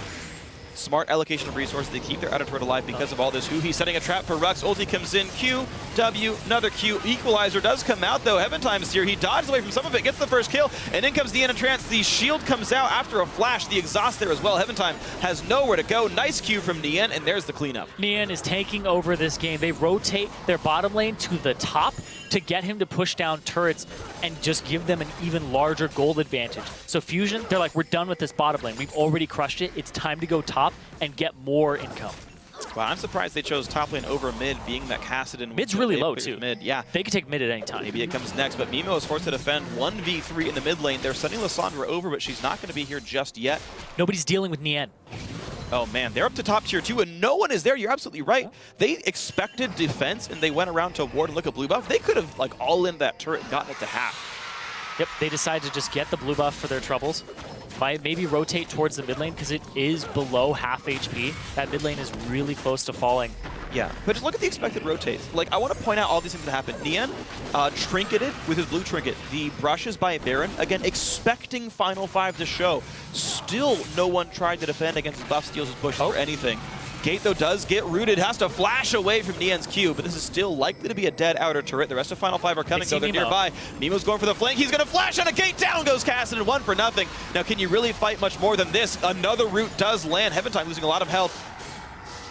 smart allocation of resources. They keep their outer turret alive because of all this. He's setting a trap for Rux. Ulti comes in. Q, W, another Q. Equalizer does come out, though. Heaven Time's here. He dodges away from some of it, gets the first kill, and in comes the Trance. The shield comes out after a flash. The exhaust there as well. Heaven Time has nowhere to go. Nice Q from Nian, and there's the cleanup. Nian is taking over this game. They rotate their bottom lane to the top to get him to push down turrets and just give them an even larger gold advantage. So Fusion, they're like, we're done with this bottom lane. We've already crushed it. It's time to go top and get more income. Wow, I'm surprised they chose top lane over mid, being that Kassadin... Mid's really low, too. Mid, yeah. They could take mid at any time. Maybe it comes next, but Mimo is forced to defend 1v3 in the mid lane. They're sending Lissandra over, but she's not going to be here just yet. Nobody's dealing with Nian. Oh man, they're up to top tier 2 and no one is there. You're absolutely right. They expected defense and they went around to ward and look at blue buff. They could have like all in that turret and gotten it to half. Yep, they decided to just get the blue buff for their troubles. Maybe rotate towards the mid lane because it is below half HP. That mid lane is really close to falling. Yeah, but just look at the expected rotates. Like, I want to point out all these things that happened. Nian trinketed with his blue trinket. The brushes by Baron, again, expecting Final 5 to show. Still, no one tried to defend against his buff steals, his pushes, or anything. Gate, though, does get rooted, has to flash away from Nian's Q, but this is still likely to be a dead outer turret. The rest of Final 5 are coming, so they're nearby. Mimo's going for the flank. He's going to flash on a Gate. Down goes Kassadin, 1-0. Now, can you really fight much more than this? Another root does land. Heaven Time losing a lot of health.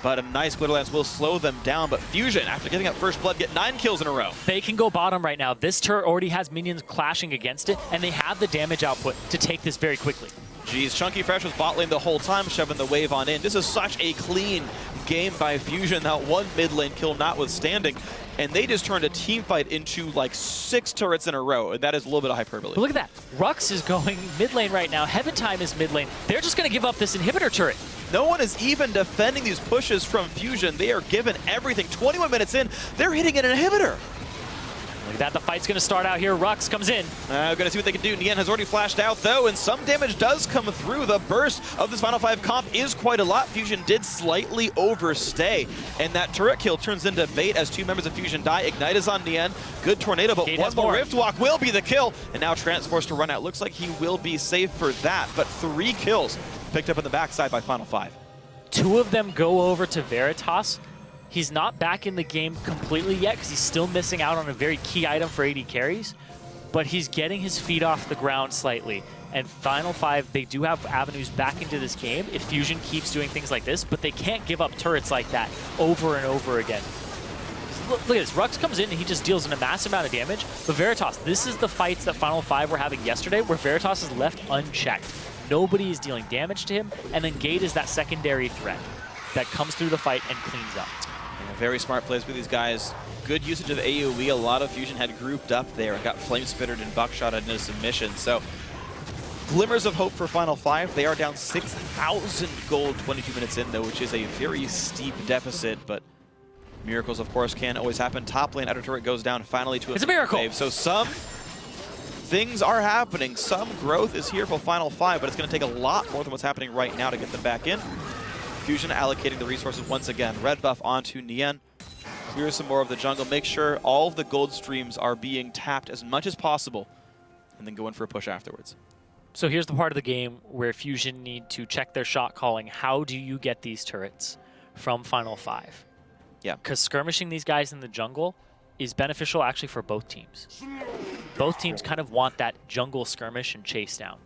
but a nice glitter lance will slow them down. But Fusion, after getting up first blood, get 9 kills in a row. They can go bottom right now. This turret already has minions clashing against it, and they have the damage output to take this very quickly. Geez, Chunky Fresh was bot lane the whole time, shoving the wave on in. This is such a clean game by Fusion, that one mid lane kill notwithstanding. And they just turned a team fight into like 6 turrets in a row, and that is a little bit of hyperbole. But look at that. Rux is going mid lane right now. Heaven Time is mid lane. They're just going to give up this inhibitor turret. No one is even defending these pushes from Fusion. They are given everything. 21 minutes in, they're hitting an inhibitor. Look at that, the fight's gonna start out here. Rux comes in. Gonna see what they can do. Nian has already flashed out though, and some damage does come through. The burst of this Final 5 comp is quite a lot. Fusion did slightly overstay, and that turret kill turns into bait as 2 members of Fusion die. Ignite is on Nian. Good tornado, but Gate one more more. Rift Walk will be the kill, and now Trance forced to run out. Looks like he will be safe for that, but 3 kills picked up in the backside by Final 5. 2 of them go over to Veritas. He's not back in the game completely yet because he's still missing out on a very key item for AD carries, but he's getting his feet off the ground slightly. And Final 5, they do have avenues back into this game if Fusion keeps doing things like this, but they can't give up turrets like that over and over again. Look at this, Rux comes in and he just deals in a massive amount of damage, but Veritas, this is the fights that Final 5 were having yesterday where Veritas is left unchecked. Nobody is dealing damage to him, and then Gate is that secondary threat that comes through the fight and cleans up. Very smart plays with these guys. Good usage of AoE. A lot of Fusion had grouped up there and got flame spittered and buckshot into submission. So glimmers of hope for Final 5. They are down 6,000 gold 22 minutes in though, which is a very steep deficit, but miracles of course can always happen. Top lane outer turret goes down finally to a miracle. Wave. So some things are happening. Some growth is here for Final 5, but it's going to take a lot more than what's happening right now to get them back in. Fusion allocating the resources once again. Red buff onto Nian. Clear some more of the jungle. Make sure all of the gold streams are being tapped as much as possible, and then go in for a push afterwards. So here's the part of the game where Fusion need to check their shot calling. How do you get these turrets from Final 5? Yeah. Because skirmishing these guys in the jungle is beneficial actually for both teams. Both teams kind of want that jungle skirmish and chase down.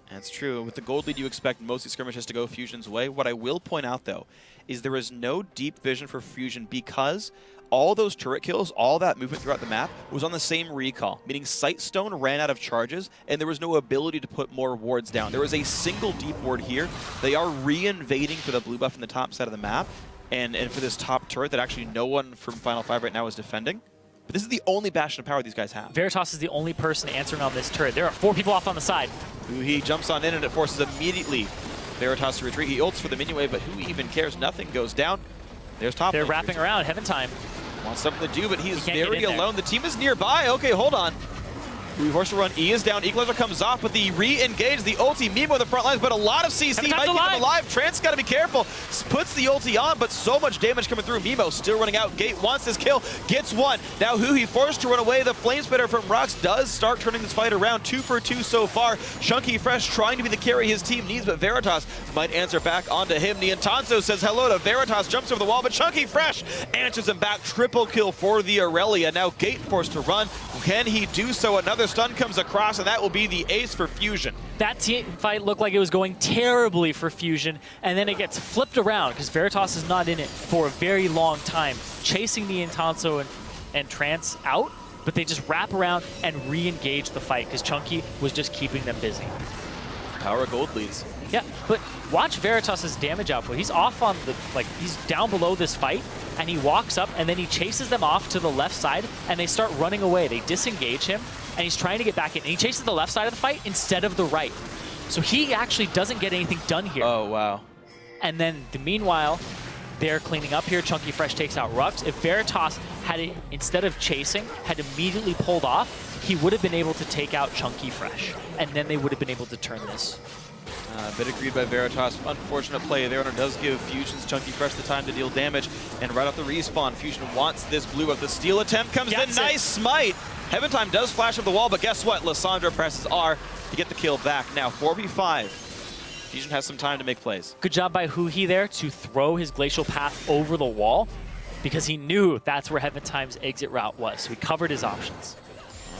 That's true. With the gold lead, you expect most of these skirmishes to go Fusion's way. What I will point out, though, is there is no deep vision for Fusion because all those turret kills, all that movement throughout the map was on the same recall, meaning Sightstone ran out of charges, and there was no ability to put more wards down. There was a single deep ward here. They are re-invading for the blue buff in the top side of the map, and for this top turret that actually no one from Final 5 right now is defending. But this is the only bastion of power these guys have. Veritas is the only person answering on this turret. There are 4 people off on the side. He jumps on in and it forces immediately Veritas to retreat. He ults for the minion wave, but who even cares? Nothing goes down. There's top. They're wrapping around. Heaven Time. Wants something to do, but he is He can't very get in alone. The team is nearby. Okay, hold on. We forced to run. E is down. Equalizer comes off, but the re-engage, the ulti. Mimo in the front lines, but a lot of CC might keep him alive. Trance got to be careful. Puts the ulti on, but so much damage coming through. Mimo still running out. Gate wants his kill, gets one. Now Huhi forced to run away. The flame spitter from Rux does start turning this fight around. 2 for 2 so far. Chunky Fresh trying to be the carry his team needs, but Veritas might answer back onto him. Niantanzo says hello to Veritas, jumps over the wall, but Chunky Fresh answers him back. Triple kill for the Aurelia. Now Gate forced to run. Can he do so? Another stun comes across, and that will be the ace for Fusion. That team fight looked like it was going terribly for Fusion, and then it gets flipped around because Veritas is not in it for a very long time, chasing the Niantanzo and Trance out, but they just wrap around and re-engage the fight because Chunky was just keeping them busy. Power gold leads. Yeah, but watch Veritas' damage output. He's off on the, he's down below this fight, and he walks up, and then he chases them off to the left side, and they start running away. They disengage him, and he's trying to get back in. And he chases the left side of the fight instead of the right. So he actually doesn't get anything done here. Oh, wow. And then, meanwhile, they're cleaning up here. Chunky Fresh takes out Rux. If Veritas had, instead of chasing, had immediately pulled off, he would have been able to take out Chunky Fresh. And then they would have been able to turn this. Bit agreed by Veritas. Unfortunate play there, and it does give Fusion's Chunky Fresh the time to deal damage. And right off the respawn, Fusion wants this blue up. The steal attempt comes in. Nice smite. Heaven Time does flash up the wall, but guess what? Lissandra presses R to get the kill back. Now 4v5. Fusion has some time to make plays. Good job by Huhi there to throw his Glacial Path over the wall because he knew that's where Heaven Time's exit route was. So he covered his options.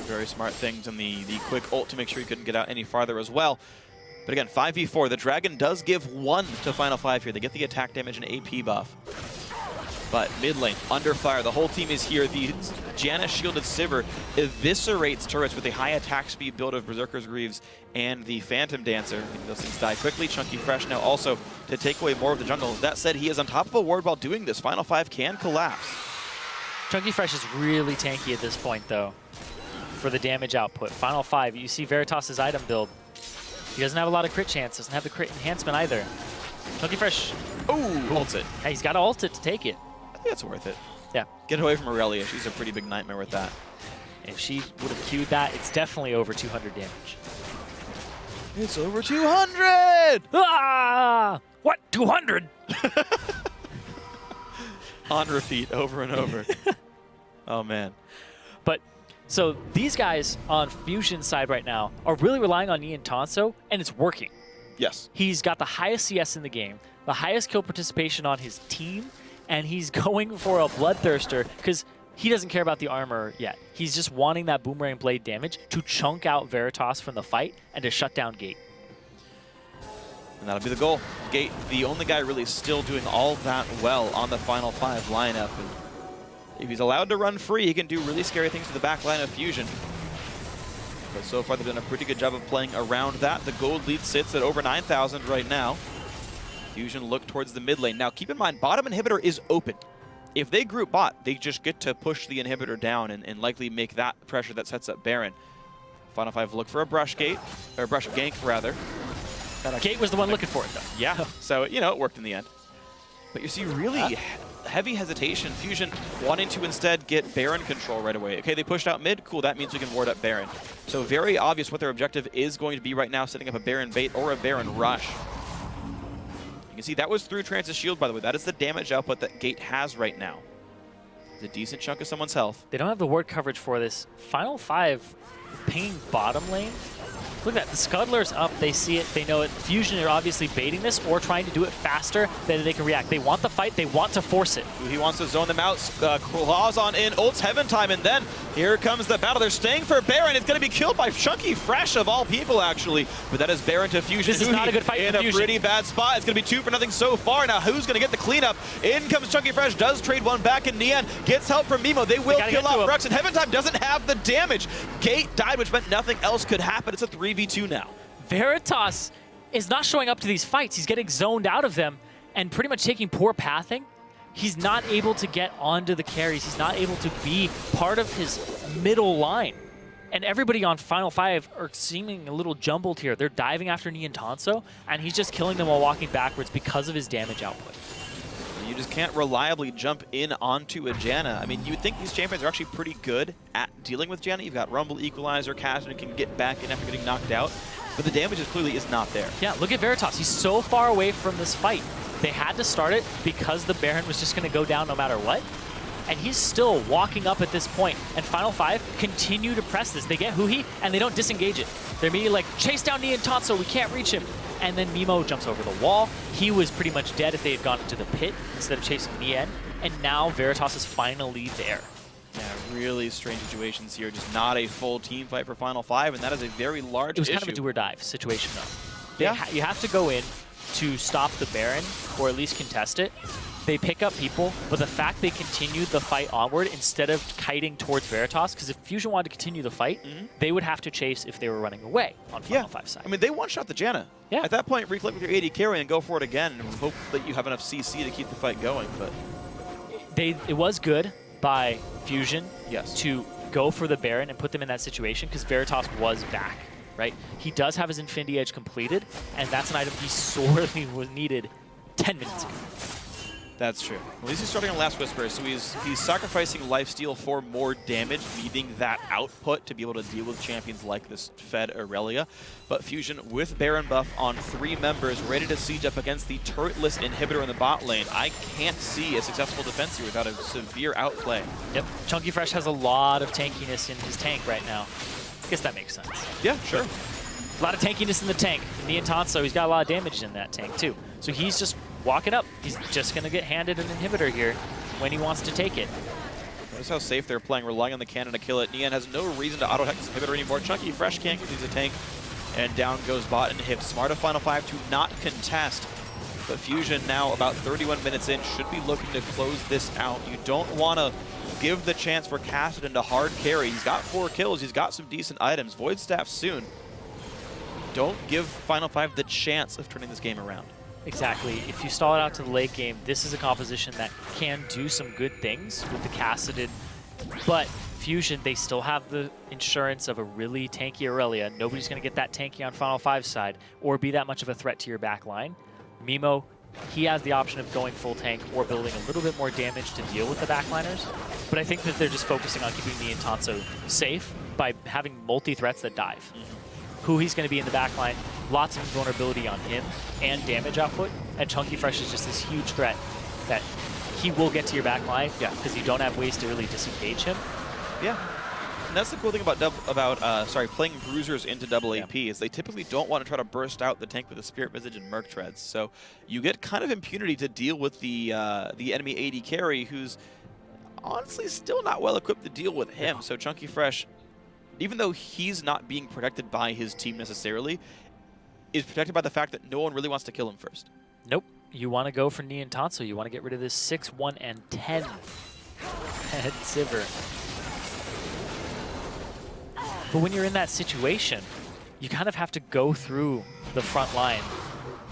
Very smart things, and the quick ult to make sure he couldn't get out any farther as well. But again, 5v4, the Dragon does give 1 to Final 5 here. They get the attack damage and AP buff. But mid lane, under fire, the whole team is here. The Janus shielded Sivir eviscerates turrets with a high attack speed build of Berserker's Greaves and the Phantom Dancer. Those things die quickly. Chunky Fresh now also to take away more of the jungle. That said, he is on top of a ward while doing this. Final 5 can collapse. Chunky Fresh is really tanky at this point, though, for the damage output. Final 5, you see Veritas' item build. He doesn't have a lot of crit chance, doesn't have the crit enhancement either. Chunky Fresh. Oh, ults it. Hey, he's got to ult it to take it. I think it's worth it. Yeah. Get away from Aurelia. She's a pretty big nightmare with that. If she would have queued that, it's definitely over 200 damage. It's over 200! Ah! What? 200? On repeat, over and over. Oh, man. But, so these guys on Fusion's side right now are really relying on Ian Tonso, and it's working. Yes. He's got the highest CS in the game, the highest kill participation on his team, and he's going for a Bloodthirster because he doesn't care about the armor yet. He's just wanting that Boomerang Blade damage to chunk out Veritas from the fight and to shut down Gate. And that'll be the goal. Gate, the only guy really still doing all that well on the Final 5 lineup. And if he's allowed to run free, he can do really scary things to the back line of Fusion. But so far, they've done a pretty good job of playing around that. The gold lead sits at over 9,000 right now. Fusion look towards the mid lane. Now, keep in mind, bottom inhibitor is open. If they group bot, they just get to push the inhibitor down and likely make that pressure that sets up Baron. Final 5 look for a brush gate, or brush gank, rather. Gate was the one looking for it, though. Yeah, so, you know, it worked in the end. But you see really heavy hesitation. Fusion wanting to instead get Baron control right away. Okay, they pushed out mid. Cool, that means we can ward up Baron. So very obvious what their objective is going to be right now, setting up a Baron bait or a Baron rush. You can see that was through Trance's shield, by the way. That is the damage output that Gate has right now. It's a decent chunk of someone's health. They don't have the ward coverage for this. Final 5 pinging bottom lane. Look at that. The Scuddler's up. They see it. They know it. Fusion are obviously baiting this or trying to do it faster than they can react. They want the fight. They want to force it. He wants to zone them out. Claws on in. Ults Heaven time. And then here comes the battle. They're staying for Baron. It's going to be killed by Chunky Fresh of all people, actually. But that is Baron to Fusion. This is not a good fight in for Fusion. A pretty bad spot. It's going to be 2-0 so far. Now, who's going to get the cleanup? In comes Chunky Fresh. Does trade one back in Nian. Gets help from Mimo. They will kill out Brux. And Heaven time doesn't have the damage. Gate died, which meant nothing else could happen. It's a 3v2 now. Veritas is not showing up to these fights. He's getting zoned out of them and pretty much taking poor pathing. He's not able to get onto the carries. He's not able to be part of his middle line. And everybody on Final 5 are seeming a little jumbled here. They're diving after Nian Tonso, and he's just killing them while walking backwards because of his damage output. You just can't reliably jump in onto a Janna. I mean, you would think these champions are actually pretty good at dealing with Janna. You've got Rumble, Equalizer, Cassidy can get back in after getting knocked out. But the damage clearly is not there. Yeah, look at Veritas. He's so far away from this fight. They had to start it because the Baron was just going to go down no matter what. And he's still walking up at this point. And Final 5 continue to press this. They get Huhi, and they don't disengage it. They're immediately like, chase down Nian Tonso, we can't reach him. And then Mimo jumps over the wall. He was pretty much dead if they had gone into the pit instead of chasing Nian. And now Veritas is finally there. Yeah, really strange situations here. Just not a full team fight for Final 5, and that is a very large issue. It was kind of a do-or-dive situation, though. Yeah. You have to go in to stop the Baron, or at least contest it. They pick up people, but the fact they continued the fight onward instead of kiting towards Veritas, because if Fusion wanted to continue the fight, they would have to chase if they were running away on Final 5 side. I mean, they one-shot the Janna. Yeah. At that point, reflect with your AD carry and go for it again, and hope that you have enough CC to keep the fight going. But it was good by Fusion yes, to go for the Baron and put them in that situation, because Veritas was back, right? He does have his Infinity Edge completed, and that's an item he sorely was needed 10 minutes ago. that's true. At least he's starting on Last Whisper, so he's sacrificing lifesteal for more damage, needing that output to be able to deal with champions like this Fed Aurelia. But Fusion with Baron buff on 3 members, ready to siege up against the turretless inhibitor in the bot lane. I can't see a successful defense here without a severe outplay. Yep, Chunky Fresh has a lot of tankiness in his tank right now. I guess that makes sense. Yeah, sure. A lot of tankiness in the tank. Nian Tonso, he's got a lot of damage in that tank too. So he's just walking up. He's just going to get handed an inhibitor here when he wants to take it. Notice how safe they're playing, relying on the cannon to kill it. Nian has no reason to auto-hack this inhibitor anymore. Chunky Fresh can't because he's a tank. And down goes bot and hip. Smart of Final 5 to not contest. But Fusion now about 31 minutes in should be looking to close this out. You don't want to give the chance for Kassadin to hard carry. He's got 4 kills. He's got some decent items. Void Staff soon. Don't give Final 5 the chance of turning this game around. Exactly. If you stall it out to the late game, this is a composition that can do some good things with the Kassadin. But Fusion, they still have the insurance of a really tanky Aurelia. Nobody's going to get that tanky on Final 5's side or be that much of a threat to your back line. Mimo, he has the option of going full tank or building a little bit more damage to deal with the backliners. But I think that they're just focusing on keeping me and Tanso safe by having multi-threats that dive. Who he's going to be in the backline, lots of vulnerability on him and damage output. And Chunky Fresh is just this huge threat that he will get to your backline because you don't have ways to really disengage him. Yeah. And that's the cool thing about playing bruisers into double AP is they typically don't want to try to burst out the tank with the Spirit Visage and Merc Treads. So you get kind of impunity to deal with the enemy AD carry, who's honestly still not well equipped to deal with him. So Chunky Fresh, even though he's not being protected by his team necessarily, is protected by the fact that no one really wants to kill him first. Nope. You want to go for Ni and Tanso. You want to get rid of this 6, 1, and 10 head Sivir. But when you're in that situation, you kind of have to go through the front line.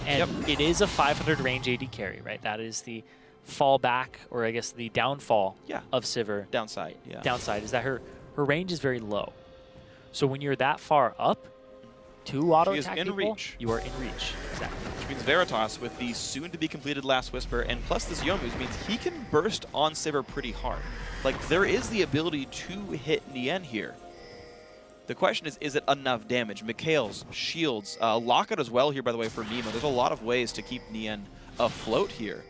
And it is a 500 range AD carry, right? That is the fallback, or I guess the downfall of Sivir. Downside, Downside is that her range is very low. So when you're that far up, 2 auto attack people, reach. You are in reach. Exactly. Which means Veritas with the soon-to-be-completed Last Whisper, and plus this Youmu's means he can burst on Sivir pretty hard. Like, there is the ability to hit Nien here. The question is it enough damage? Mikhail's, shields, lockout as well here, by the way, for Mimo. There's a lot of ways to keep Nien afloat here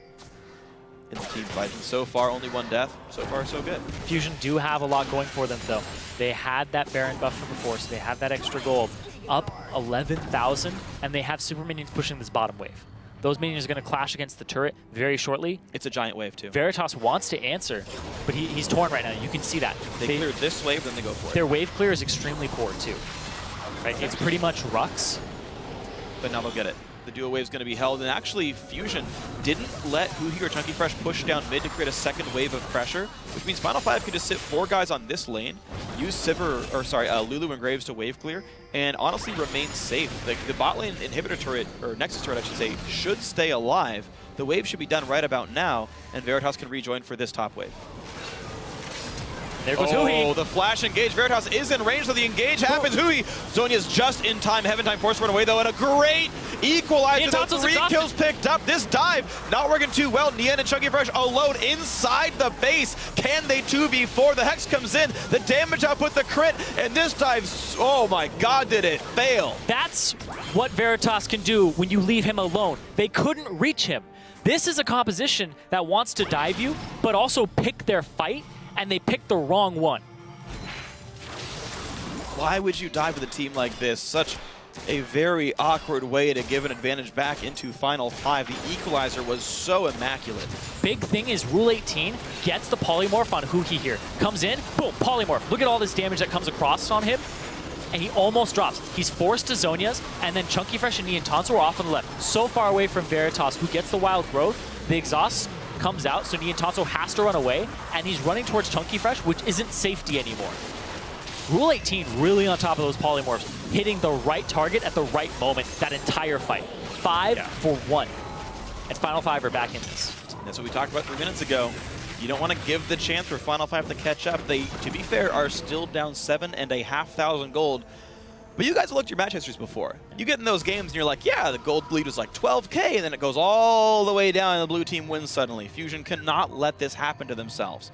in the team fight. And so far, only 1 death. So far, so good. Fusion do have a lot going for them, though. They had that Baron buff from before, so they have that extra gold. Up 11,000, and they have super minions pushing this bottom wave. Those minions are going to clash against the turret very shortly. It's a giant wave, too. Veritas wants to answer, but he's torn right now. You can see that. They clear this wave, then they go for it. Their wave clear is extremely poor, too. Right? It's pretty much Rux. But now they'll get it. The duo wave is going to be held, and actually Fusion didn't let Huhi or Chunky Fresh push down mid to create a second wave of pressure, which means Final 5 can just sit 4 guys on this lane, use Lulu and Graves to wave clear, and honestly remain safe. The bot lane inhibitor turret, or Nexus turret I should say, should stay alive. The wave should be done right about now, and Veritas can rejoin for this top wave. There goes Huhi. Oh, the flash engage. Veritas is in range, so the engage happens. Huhi. Zhonya's just in time. Heaven time forced run away, though, and a great equalizer. The 3 kills picked up. This dive not working too well. Nien and Chunky Fresh alone inside the base. Can they 2v4? The Hex comes in. The damage output, the crit, and this dive, oh my god, did it fail. That's what Veritas can do when you leave him alone. They couldn't reach him. This is a composition that wants to dive you, but also pick their fight, and they picked the wrong one. Why would you dive with a team like this? Such a very awkward way to give an advantage back into Final 5. The equalizer was so immaculate. Big thing is Rule 18 gets the polymorph on Huhi here. Comes in, boom, polymorph. Look at all this damage that comes across on him. And he almost drops. He's forced to Zhonya's, and then Chunky Fresh and Ni and Tanso are off on the left. So far away from Veritas, who gets the wild growth. The exhaust comes out, so Ni and Tanso has to run away, and he's running towards Chunky Fresh, which isn't safety anymore. Rule 18 really on top of those polymorphs, hitting the right target at the right moment that entire fight. 5 for 1. And Final 5 are back in this. That's what we talked about 3 minutes ago. You don't want to give the chance for Final 5 to catch up. They, to be fair, are still down 7,500 gold. But you guys have looked at your match histories before. You get in those games and you're like, yeah, the gold lead was like 12K, and then it goes all the way down and the blue team wins suddenly. Fusion cannot let this happen to themselves.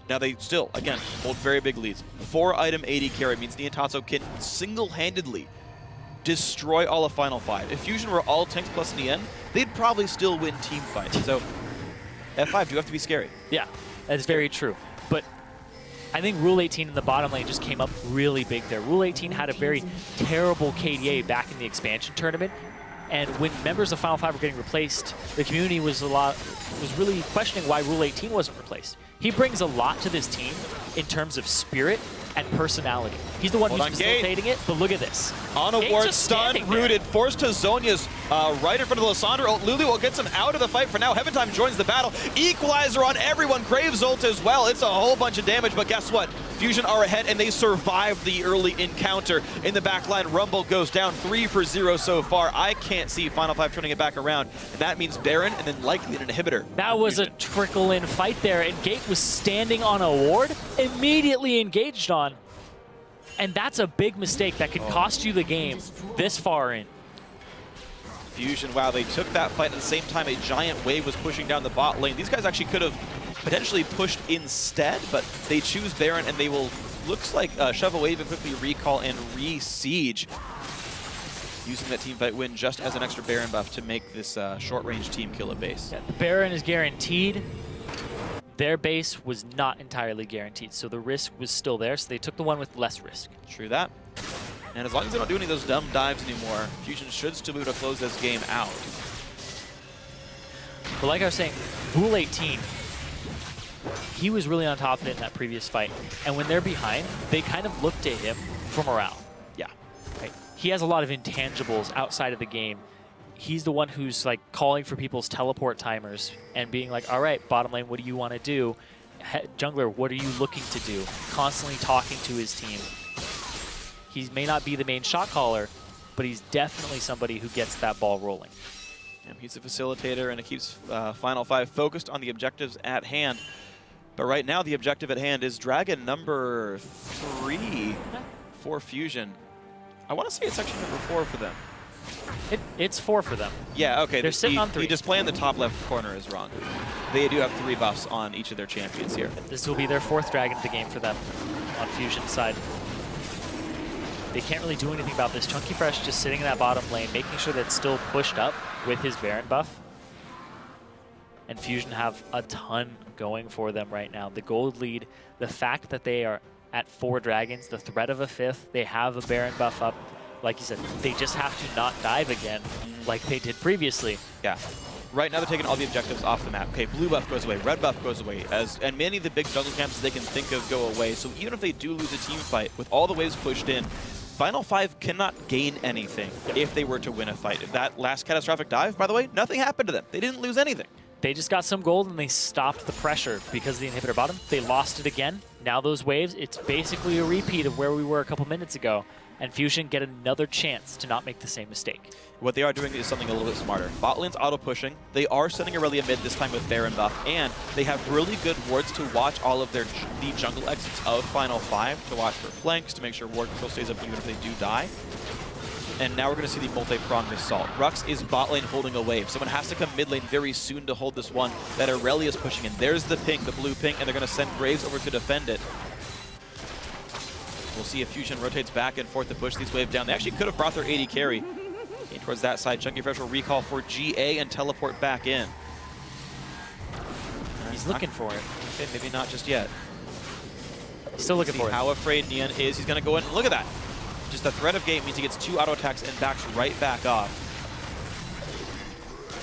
Now they still, again, hold very big leads. 4-item AD carry means Ni and Tanso can single-handedly destroy all of Final 5. If Fusion were all tanks plus Nien, they'd probably still win team fights. So F5 do have to be scary. Yeah, that's very true. But I think Rule 18 in the bottom lane just came up really big there. Rule 18 had a very terrible KDA back in the expansion tournament. And when members of Final 5 were getting replaced, the community was really questioning why Rule 18 wasn't replaced. He brings a lot to this team in terms of spirit and personality. He's the one who's facilitating it, but look at this. On a Gate's ward, just stunned, standing there. rooted, forced to Zhonya's right in front of Lysandra. Oh, Lulu gets him out of the fight for now. Heaven Time joins the battle. Equalizer on everyone. Graves ult as well. It's a whole bunch of damage, but guess what? Fusion are ahead, and they survive the early encounter. In the back line, Rumble goes down 3 for 0 so far. I can't see Final 5 turning it back around, and that means Baron and then likely an inhibitor. That was a trickle-in fight there, and Gate was standing on a ward, immediately engaged on. And that's a big mistake that could cost you the game this far in. Fusion, wow, they took that fight at the same time a giant wave was pushing down the bot lane. These guys actually could have potentially pushed instead, but they choose Baron, and they will, looks like, shove a wave and quickly recall and re-siege, using that team fight win just as an extra Baron buff to make this short-range team kill a base. Yeah, the Baron is guaranteed. Their base was not entirely guaranteed, so the risk was still there, so they took the one with less risk. True that. And as long as they don't do any of those dumb dives anymore, Fusion should still be able to close this game out. But like I was saying, Bull 18, he was really on top of it in that previous fight. And when they're behind, they kind of look to him for morale. Yeah. Right? He has a lot of intangibles outside of the game. He's the one who's like calling for people's teleport timers and being like, all right, bottom lane, what do you want to do? Jungler, what are you looking to do? Constantly talking to his team. He may not be the main shot caller, but he's definitely somebody who gets that ball rolling. And he's a facilitator, and it keeps Final 5 focused on the objectives at hand. But right now, the objective at hand is Dragon number 3 for Fusion. I want to say it's actually number 4 for them. It's 4 for them. Yeah, okay. They're sitting on 3. The display in the top left corner is wrong. They do have 3 buffs on each of their champions here. This will be their 4th Dragon of the game for them on Fusion's side. They can't really do anything about this. Chunky Fresh just sitting in that bottom lane, making sure that it's still pushed up with his Baron buff. And Fusion have a ton going for them right now. The gold lead, the fact that they are at 4 dragons, the threat of a 5th, they have a Baron buff up. Like you said, they just have to not dive again like they did previously. Yeah. Right now they're taking all the objectives off the map. Okay, blue buff goes away, red buff goes away, and many of the big jungle camps they can think of go away. So even if they do lose a team fight, with all the waves pushed in, Final 5 cannot gain anything if they were to win a fight. If that last catastrophic dive, by the way, nothing happened to them. They didn't lose anything. They just got some gold and they stopped the pressure because of the inhibitor bottom. They lost it again. Now those waves, it's basically a repeat of where we were a couple minutes ago. And Fusion get another chance to not make the same mistake. What they are doing is something a little bit smarter. Bot lane's auto-pushing. They are sending Aurelia mid this time with Baron buff, and they have really good wards to watch all of the jungle exits of Final 5, to watch for flanks, to make sure ward control stays up even if they do die. And now we're going to see the multi-pronged assault. Rux is bot lane holding a wave. Someone has to come mid lane very soon to hold this one that Aurelia is pushing in. There's the ping, the blue ping, and they're going to send Graves over to defend it. We'll see if Fusion rotates back and forth to push these waves down. They actually could have brought their AD carry in towards that side. Chunky Fresh will recall for GA and teleport back in. He's looking for it. Okay, maybe not just yet. He's still looking See for it. how afraid Nian is. He's going to go in. Look at that. Just the threat of game means he gets 2 auto attacks and backs right back off.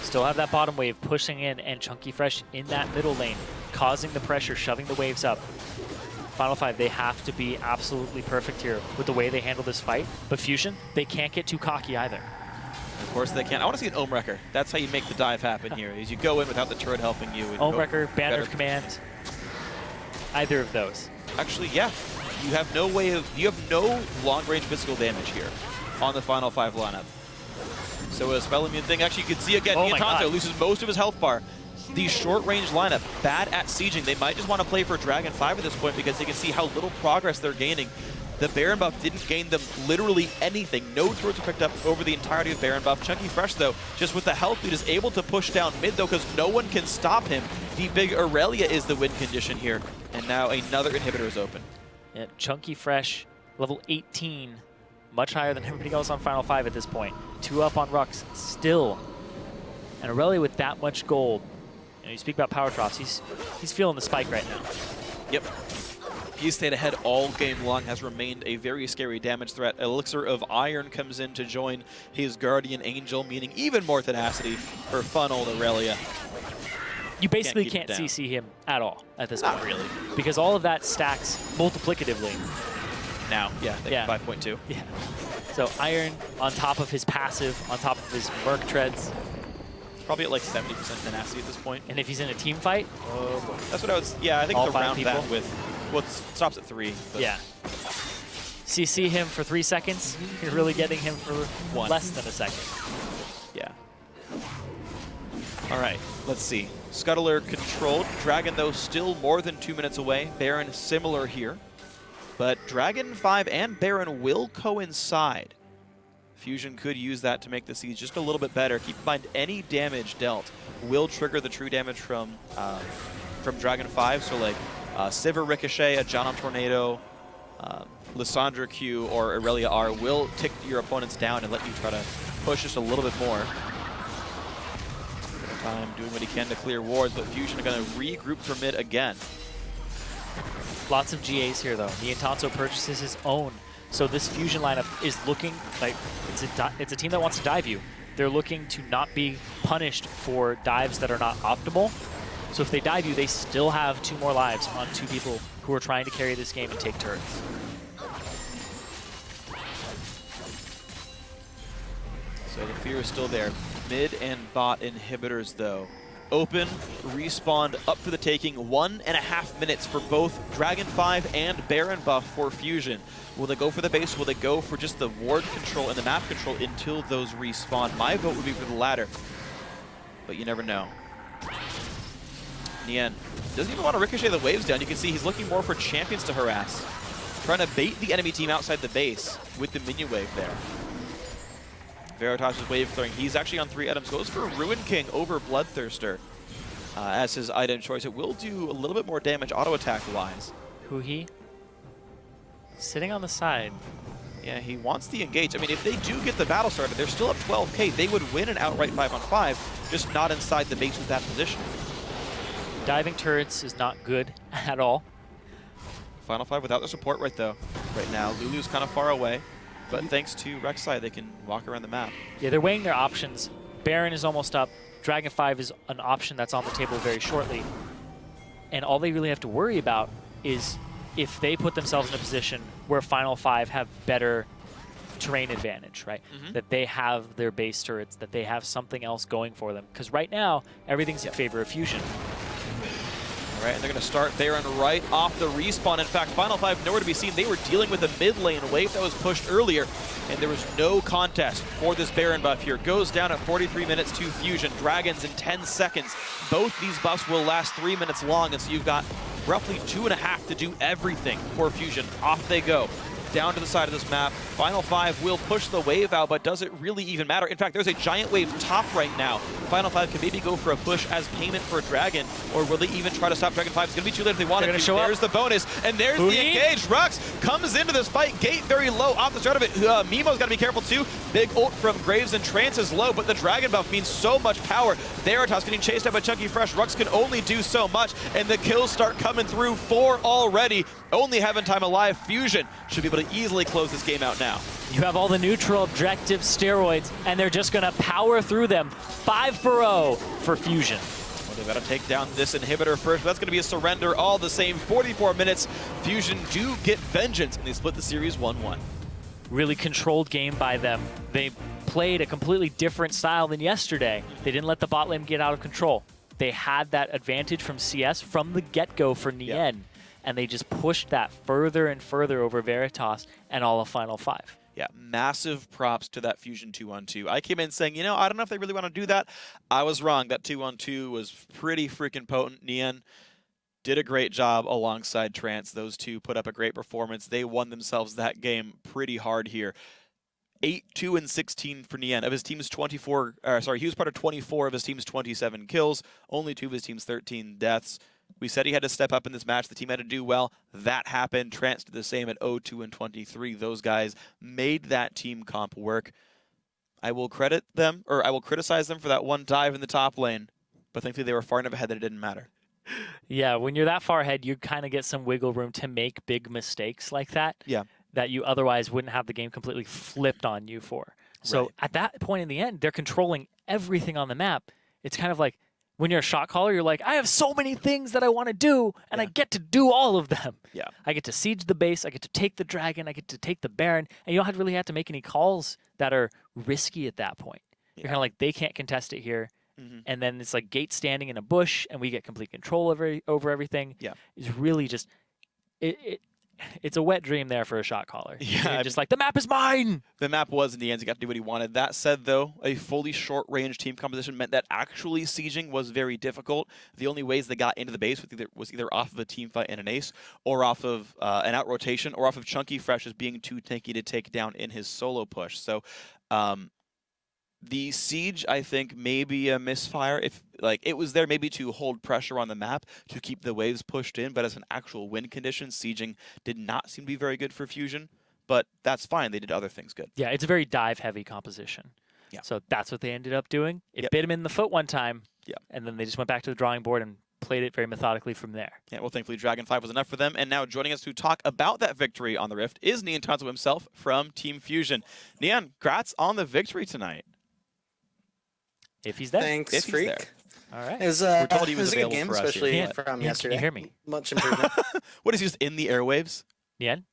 Still have that bottom wave pushing in, and Chunky Fresh in that middle lane, causing the pressure, shoving the waves up. Final 5, they have to be absolutely perfect here with the way they handle this fight. But Fusion, they can't get too cocky either. Of course they can. I want to see an Ohm Wrecker. That's how you make the dive happen here, is you go in without the turret helping you. Ohm Wrecker, Banner of Command, either of those. Actually, yeah. You have no way of, you have no long-range physical damage here on the Final 5 lineup. So a spell immune thing, actually you can see again, Niantanto loses most of his health bar. The short-range lineup, bad at sieging. They might just want to play for Dragon 5 at this point because they can see how little progress they're gaining. The Baron buff didn't gain them literally anything. No turrets were picked up over the entirety of Baron buff. Chunky Fresh, though, just with the health lead, is able to push down mid, though, because no one can stop him. The big Aurelia is the win condition here. And now another inhibitor is open. Yeah, Chunky Fresh, level 18, much higher than everybody else on Final 5 at this point. 2 up on Rux, still. And Aurelia with that much gold. You know, you speak about power drops, he's feeling the spike right now. Yep. He's stayed ahead all game long, has remained a very scary damage threat. Elixir of Iron comes in to join his Guardian Angel, meaning even more tenacity for fun old Aurelia. You basically can't CC him at all at this point. Not really. Because all of that stacks multiplicatively. Now, yeah, 5.2. Yeah. So Iron on top of his passive, on top of his Merc treads. Probably at like 70% tenacity at this point. And if he's in a team fight, That's what I was. Yeah, I think all it's 5 around people? that with. Well, it stops at 3. But yeah. CC him for 3 seconds. You're really getting him for 1. less than a second. Yeah. All right, let's see. Scuttler controlled. Dragon, though, still more than 2 minutes away. Baron similar here. But Dragon 5 and Baron will coincide. Fusion could use that to make the siege just a little bit better. Keep in mind, any damage dealt will trigger the true damage from Dragon 5. So like Sivir Ricochet, a John Tornado, Lissandra Q, or Aurelia R will tick your opponents down and let you try to push just a little bit more. Time doing what he can to clear wards, but Fusion are going to regroup for mid again. Lots of GAs here, though. Niantanso purchases his own. So this Fusion lineup is looking like it's a team that wants to dive you. They're looking to not be punished for dives that are not optimal. So if they dive you, they still have 2 more lives on 2 people who are trying to carry this game and take turrets. So the fear is still there. Mid and bot inhibitors, though. Open, respawned, up for the taking. 1.5 minutes for both Dragon 5 and Baron buff for Fusion. Will they go for the base? Will they go for just the ward control and the map control until those respawn? My vote would be for the latter, but you never know. Nian doesn't even want to ricochet the waves down. You can see he's looking more for champions to harass. Trying to bait the enemy team outside the base with the minion wave there. Veritas' wave clearing. He's actually on 3 items. Goes for Ruin King over Bloodthirster as his item choice. It will do a little bit more damage auto attack wise. Who he? Sitting on the side. Yeah, he wants the engage. I mean, if they do get the battle started, they're still up 12k. They would win an outright 5-on-5, just not inside the base with that position. Diving turrets is not good at all. Final 5 without the support right now. Lulu's kind of far away. But thanks to Rek'Sai, they can walk around the map. Yeah, they're weighing their options. Baron is almost up. Dragon 5 is an option that's on the table very shortly. And all they really have to worry about is if they put themselves in a position where Final 5 have better terrain advantage, right? That they have their base turrets, that they have something else going for them. Because right now, everything's in favor of Fusion. All right, and they're going to start Baron right off the respawn. In fact, Final 5 nowhere to be seen. They were dealing with a mid lane wave that was pushed earlier, and there was no contest for this Baron buff here. Goes down at 43 minutes to Fusion. Dragons in 10 seconds. Both these buffs will last 3 minutes long, and so you've got roughly 2.5 to do everything for Fusion. Off they go. Down to the side of this map. Final 5 will push the wave out, but does it really even matter? In fact, there's a giant wave top right now. Final 5 can maybe go for a push as payment for Dragon, or will they even try to stop Dragon 5? It's going to be too late if they want it to. There's the bonus, and there's the engage. Rux comes into this fight. Gate very low off the start of it. Memo's got to be careful too. Big ult from Graves, and Trance is low, but the Dragon buff means so much power. Veritas getting chased out by Chunky Fresh. Rux can only do so much, and the kills start coming through. 4 already. Only Heaven Time alive. Fusion should be able to easily close this game out now. You have all the neutral objective steroids, and they're just going to power through them. 5-0 for Fusion. Well, they've got to take down this inhibitor first, but that's going to be a surrender all the same. 44 minutes. Fusion do get vengeance, and they split the series 1-1. Really controlled game by them. They played a completely different style than yesterday. They didn't let the bot lane get out of control. They had that advantage from CS from the get-go for Nian, and they just pushed that further and further over Veritas and all of Final 5. Yeah, massive props to that Fusion 2-on-2. I came in saying, you know, I don't know if they really want to do that. I was wrong. That 2-on-2 was pretty freaking potent. Nian did a great job alongside Trance. Those two put up a great performance. They won themselves that game pretty hard here. 8-2-16 for Nian. Of his team's 24, he was part of 24 of his team's 27 kills. Only 2 of his team's 13 deaths. We said he had to step up in this match. The team had to do well. That happened. Trance did the same at 0-2-23. Those guys made that team comp work. I will credit them, or I will criticize them for that one dive in the top lane, but thankfully they were far enough ahead that it didn't matter. Yeah, when you're that far ahead, you kind of get some wiggle room to make big mistakes like that. Yeah. That you otherwise wouldn't have the game completely flipped on you for. So at that point in the end, they're controlling everything on the map. It's kind of like, when you're a shot caller, you're like, I have so many things that I want to do, and I get to do all of them. Yeah. I get to siege the base, I get to take the dragon, I get to take the baron, and you don't really have to make any calls that are risky at that point. You're kind of like, they can't contest it here. And then it's like Gate standing in a bush, and we get complete control over everything. Yeah. It's really just it's a wet dream there for a shot caller. Yeah, Just like, the map is mine. The map was in the end. He got to do what he wanted. That said, though, a fully short-range team composition meant that actually sieging was very difficult. The only ways they got into the base was either off of a team fight and an ace, or off of an out-rotation, or off of Chunky Fresh as being too tanky to take down in his solo push. So the siege, I think, may be a misfire. If it was there maybe to hold pressure on the map to keep the waves pushed in, but as an actual win condition, sieging did not seem to be very good for Fusion. But that's fine. They did other things good. Yeah, it's a very dive-heavy composition. Yeah. So that's what they ended up doing. It bit him in the foot one time. Yeah. And then they just went back to the drawing board and played it very methodically from there. Yeah, well, thankfully, Dragon 5 was enough for them. And now joining us to talk about that victory on the Rift is Nian Tanzo himself from Team Fusion. Nian, congrats on the victory tonight. If he's there. Thanks, If he's Freak. there. All right. It was, We're told he was a good available game, for us especially here. from Nian, yesterday. can you hear me? Much improvement. What is he just in the airwaves? Nian?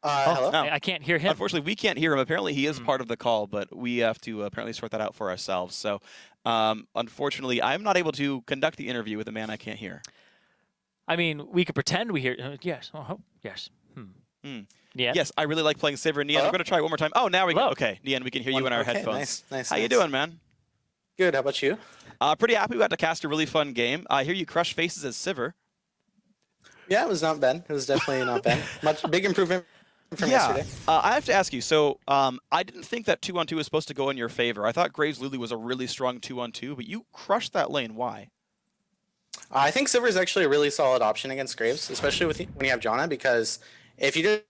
Hello? No. I can't hear him. Unfortunately, we can't hear him. Apparently, he is part of the call, but we have to apparently sort that out for ourselves. So, unfortunately, I'm not able to conduct the interview with a man I can't hear. I mean, we could pretend we hear. Yes. Yes. Yeah. Yes, I really like playing Saver. Nian, Hello? I'm going to try it one more time. Oh, now we go. Hello. Okay, Nian, we can hear you in our Okay, headphones. Nice. How you doing, man? Good. How about you? Pretty happy we got to cast a really fun game. I hear you crush faces as Sivir. Yeah, it was not bad. It was definitely not bad. Big improvement from yesterday. I have to ask you, so I didn't think that 2-on-2 was supposed to go in your favor. I thought Graves Lulu was a really strong 2-on-2, but you crushed that lane. Why? I think Silver is actually a really solid option against Graves, especially when you have Janna, because if you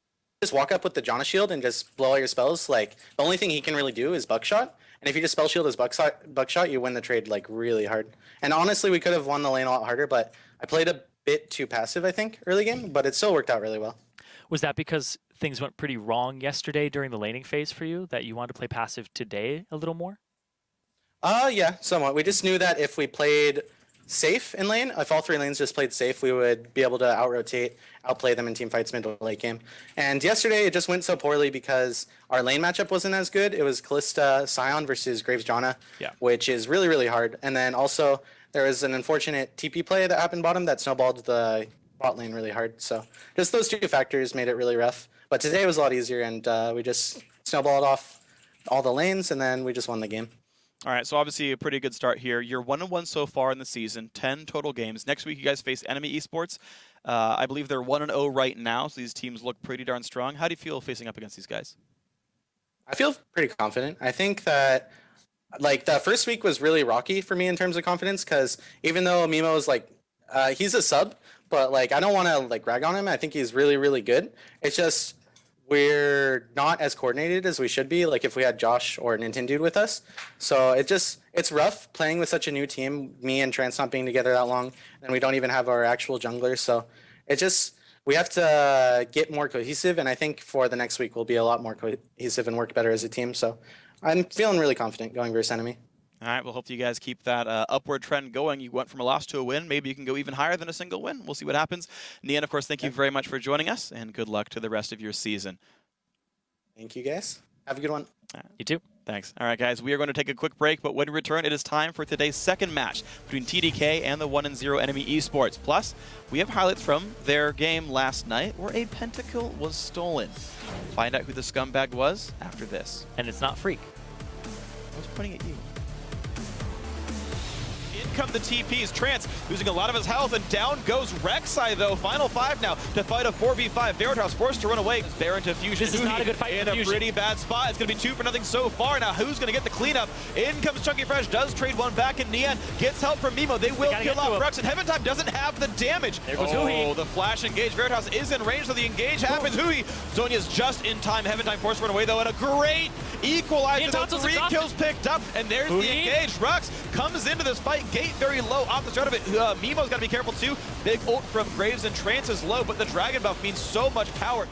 just walk up with the Janna shield and just blow all your spells, like, the only thing he can really do is Buckshot. And if you just spell shield his Buckshot, you win the trade, like, really hard. And honestly, we could have won the lane a lot harder, but I played a bit too passive, I think, early game, but it still worked out really well. Was that because things went pretty wrong yesterday during the laning phase for you, that you wanted to play passive today a little more? Yeah, somewhat. We just knew that if we played safe in lane, if all three lanes just played safe, we would be able to out-rotate, outplay them in team fights mid to late game. And yesterday, it just went so poorly because our lane matchup wasn't as good. It was Kalista Sion versus Graves Janna, which is really, really hard. And then also, there was an unfortunate TP play that happened bottom that snowballed the bot lane really hard. So just those two factors made it really rough. But today was a lot easier, and we just snowballed off all the lanes, and then we just won the game. All right, so obviously a pretty good start here. You're 1-1 so far in the season, 10 total games. Next week, you guys face Enemy Esports. I believe they're 1-0 right now, so these teams look pretty darn strong. How do you feel facing up against these guys? I feel pretty confident. I think that, like, the first week was really rocky for me in terms of confidence, because even though Mimo is, like, he's a sub, but, like, I don't want to, like, rag on him. I think he's really, really good. It's just we're not as coordinated as we should be, like if we had Josh or Nintendude with us. So it's rough playing with such a new team, me and Trance not being together that long, and we don't even have our actual junglers. So we have to get more cohesive, and I think for the next week we'll be a lot more cohesive and work better as a team. So I'm feeling really confident going versus Enemy. All right, well, hopefully you guys keep that upward trend going. You went from a loss to a win. Maybe you can go even higher than a single win. We'll see what happens. Nian, of course, thank you very much for joining us, and good luck to the rest of your season. Thank you, guys. Have a good one. You too. Thanks. All right, guys, we are going to take a quick break, but when we return, it is time for today's second match between TDK and the 1-0 Enemy Esports. Plus, we have highlights from their game last night where a pentakill was stolen. Find out who the scumbag was after this. And it's not Freak. I was pointing at you. Come the TPs. Trance losing a lot of his health, and down goes Rek'Sai, though. Final 5 now to fight a 4v5. Veritas forced to run away. Baron to Fusion. This is not a good fight in for a Fusion. pretty bad spot. It's going to be 2-0 so far. Now, who's going to get the cleanup? In comes Chunky Fresh, does trade one back, and Nian gets help from Mimo. They will kill off Rux, and Heaven Time doesn't have the damage. There goes Huhi. The flash engage. Veritas is in range, so the engage happens. Huhi. Zonia's just in time. Heaven Time forced to run away, though, and a great equalizer. Nian 3 kills picked up, and there's the engage. Rux comes into this fight. Gate very low off the start of it. Mimo's got to be careful, too. Big ult from Graves, and Trance is low, but the Dragon buff means so much power